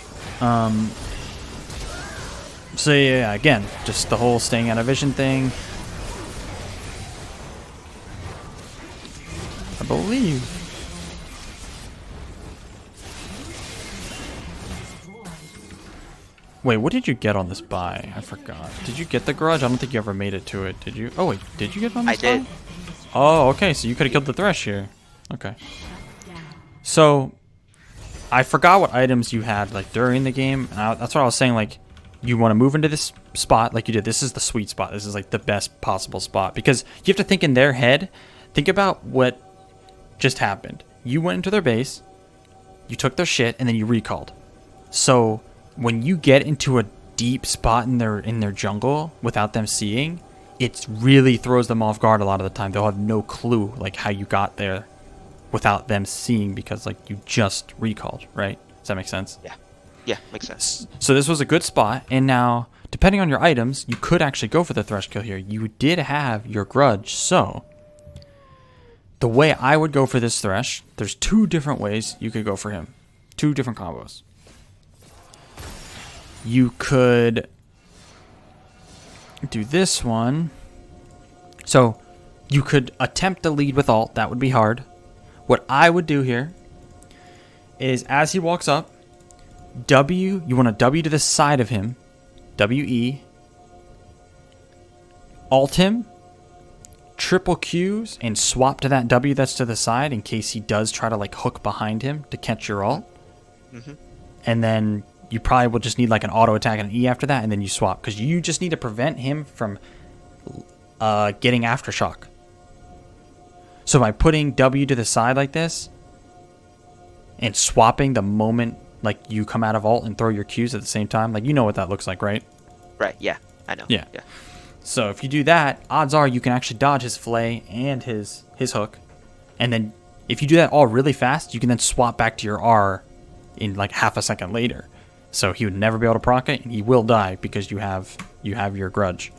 So yeah, again, just the whole staying out of vision thing. I believe. Wait, what did you get on this buy? I forgot. Did you get the grudge? I don't think you ever made it to it. Did you? Oh wait, did you get it on this buy? I did. Oh, okay. So you could have killed the thresh here. Okay. So I forgot what items you had like during the game. And that's what I was saying. Like, you want to move into this spot like you did. This is the sweet spot. This is like the best possible spot because you have to think in their head. Think about what just happened. You went into their base, you took their shit, and then you recalled. So when you get into a deep spot in their jungle without them seeing, it really throws them off guard a lot of the time. They'll have no clue like how you got there without them seeing because like you just recalled, right? Does that make sense? Yeah. Yeah, makes sense. So this was a good spot, and now depending on your items, you could actually go for the thresh kill here. You did have your grudge, so the way I would go for this thresh, there's two different ways you could go for him. Two different combos. You could do this one. So you could attempt to lead with ult. That would be hard. What I would do here is as he walks up, W, you want to W to the side of him. W-E. Alt him. Triple Qs and swap to that W that's to the side in case he does try to like hook behind him to catch your ult. Mm-hmm. And then you probably will just need like an auto attack and an E after that, and then you swap because you just need to prevent him from getting aftershock. So by putting W to the side like this and swapping the moment like you come out of ult and throw your Qs at the same time, like you know what that looks like, right? Right, yeah, I know. Yeah. So if you do that, odds are you can actually dodge his flay and his hook. And then if you do that all really fast, you can then swap back to your R in like half a second later. So he would never be able to proc it, and he will die because you have your grudge.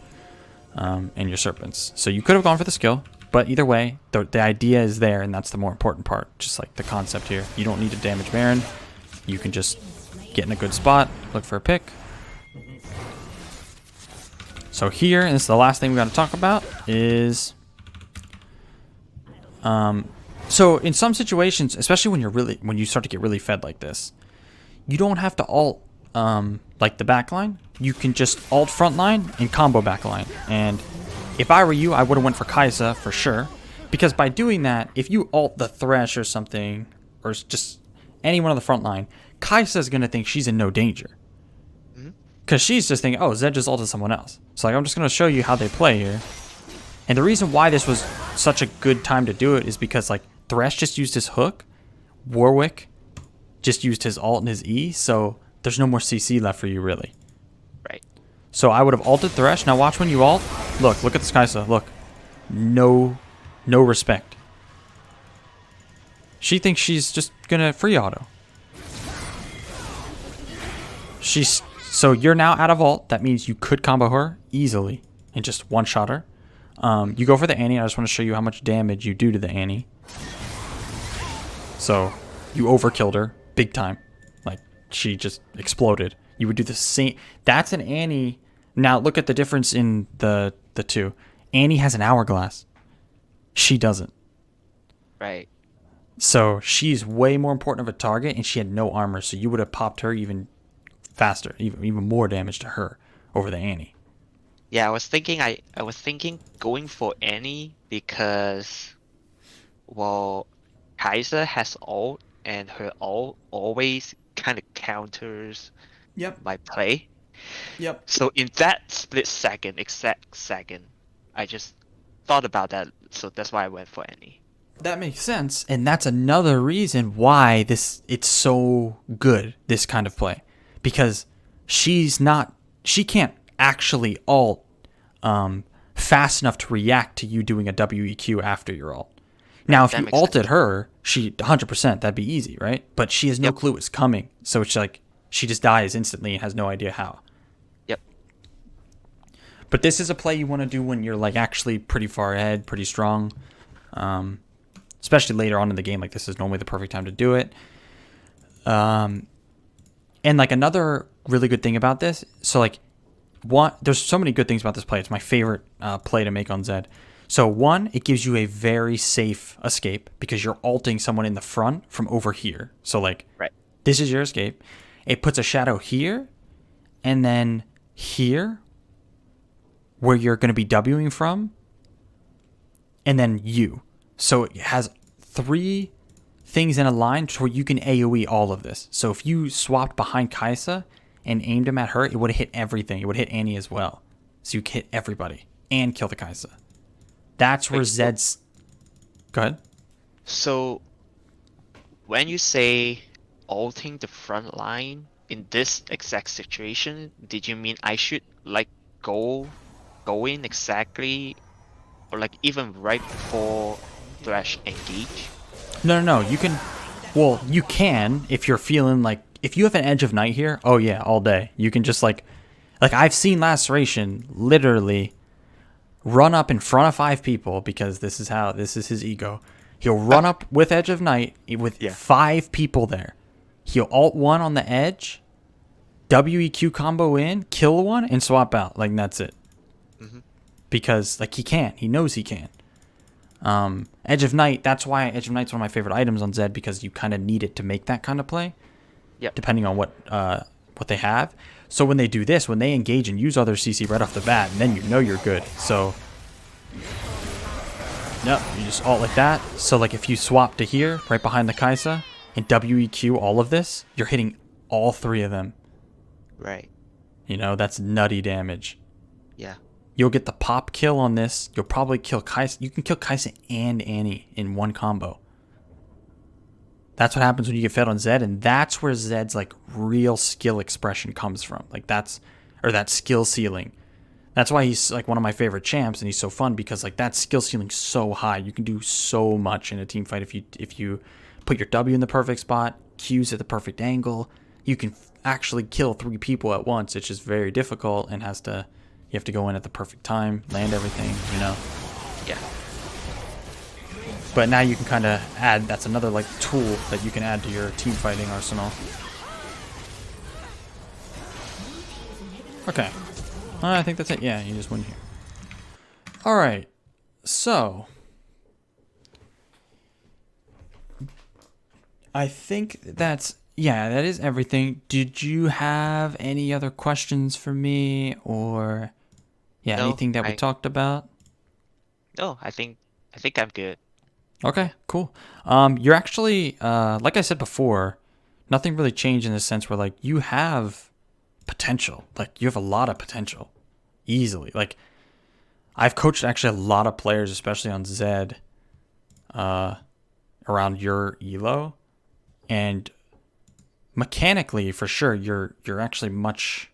and your serpents. So you could have gone for the skill, but either way, the idea is there, and that's the more important part. Just like the concept here. You don't need to damage Baron. You can just get in a good spot, look for a pick. So here, and this is the last thing we got to talk about, is so in some situations, especially when you start to get really fed like this, you don't have to ult like the backline. You can just ult frontline and combo backline. And if I were you, I would have went for Kai'Sa for sure, because by doing that, if you ult the Thresh or something, or just anyone on the front line, Kai'Sa is gonna think she's in no danger. Because she's just thinking, oh, Zed just ulted someone else. So like, I'm just going to show you how they play here. And the reason why this was such a good time to do it is because like Thresh just used his hook. Warwick just used his ult and his E. So there's no more CC left for you really. Right. So I would have ulted Thresh. Now watch when you ult. Look at this Kai'Sa. Look. No respect. She thinks she's just going to free auto. So you're now out of ult. That means you could combo her easily and just one-shot her. You go for the Annie. I just want to show you how much damage you do to the Annie. So you overkilled her big time. Like she just exploded. You would do the same. That's an Annie. Now look at the difference in the two. Annie has an hourglass. She doesn't. Right. So she's way more important of a target, and she had no armor. So you would have popped her even faster, even more damage to her over the Annie. Yeah, I was thinking going for Annie because, well, Kai'Sa has ult, and her ult always kind of counters my play. Yep. So in that exact second, I just thought about that. So that's why I went for Annie. That makes sense, and that's another reason why it's so good, this kind of play. Because she can't actually ult fast enough to react to you doing a WEQ after your ult. Now, if you ulted her, she 100%, that'd be easy, right? But she has no clue it's coming. So it's like she just dies instantly and has no idea how. Yep. But this is a play you want to do when you're like actually pretty far ahead, pretty strong. Especially later on in the game, like this is normally the perfect time to do it. And like another really good thing about this, so like there's so many good things about this play. It's my favorite play to make on Zed. So one, it gives you a very safe escape because you're ulting someone in the front from over here. So like This is your escape. It puts a shadow here and then here where you're going to be Wing from, and then you. So it has 3 things in a line where you can AoE all of this. So if you swapped behind Kai'Sa and aimed him at her, it would have hit everything. It would hit Annie as well. So you could hit everybody and kill the Kai'Sa. That's where Zed's... Go ahead. So when you say ulting the front line in this exact situation, did you mean I should like go in exactly, or like even right before Thresh engage? No. You can... Well, you can if you're feeling like... If you have an Edge of Night here, oh yeah, all day. You can just like I've seen Laceration literally run up in front of 5 people, because this is his ego. He'll run up with Edge of Night with 5 people there. He'll ult one on the edge, WEQ combo in, kill one, and swap out. Like, that's it. Mm-hmm. Because like he knows he can. Edge of Night, that's why Edge of Night's one of my favorite items on Zed, because you kind of need it to make that kind of play. Yep. Depending on what they have. So when they do this, when they engage and use other CC right off the bat, and then you know you're good. So yep, you just ult like that. So like if you swap to here, right behind the Kai'Sa, and WEQ all of this, you're hitting all 3 of them. Right. You know, that's nutty damage. Yeah. You'll get the pop kill on this. You'll probably kill Kai'Sa. You can kill Kai'Sa and Annie in one combo. That's what happens when you get fed on Zed, and that's where Zed's like real skill expression comes from. Like that skill ceiling. That's why he's like one of my favorite champs, and he's so fun, because like that skill ceiling's so high. You can do so much in a team fight if you put your W in the perfect spot, Q's at the perfect angle. You can actually kill 3 people at once. It's just very difficult and has to, You have to go in at the perfect time, land everything, you know. Yeah. But now you can kind of add, that's another like tool that you can add to your team fighting arsenal. Okay. I think that's it. Yeah, you just win here. All right. So I think that's, yeah, that is everything. Did you have any other questions for me, or yeah, No, anything that we talked about? no, I think I'm good. Okay, cool. You're actually, like I said before, nothing really changed in the sense where like you have potential. Like you have a lot of potential, easily. Like I've coached actually a lot of players, especially on Zed, around your elo, and mechanically, for sure, you're actually much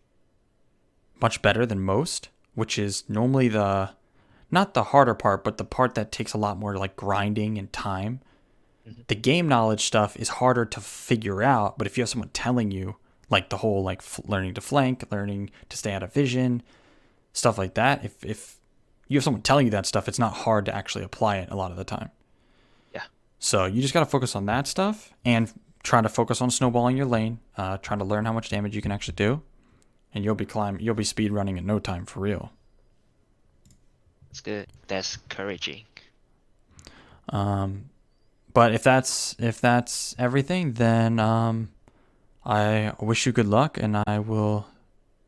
better than most, which is normally the not the harder part, but the part that takes a lot more like grinding and time. Hmm. The game knowledge stuff is harder to figure out, but if you have someone telling you, like the whole like learning to flank, learning to stay out of vision, stuff like that, if you have someone telling you that stuff, it's not hard to actually apply it a lot of the time. Yeah. So you just got to focus on that stuff and trying to focus on snowballing your lane, trying to learn how much damage you can actually do, and you'll be speed running in no time for real. That's good. That's encouraging. But if that's everything, then I wish you good luck, and I will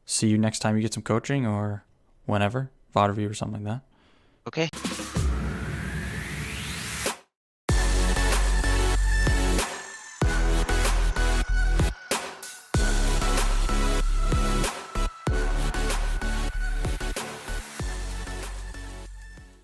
see you next time you get some coaching or whenever, VOD review or something like that. Okay.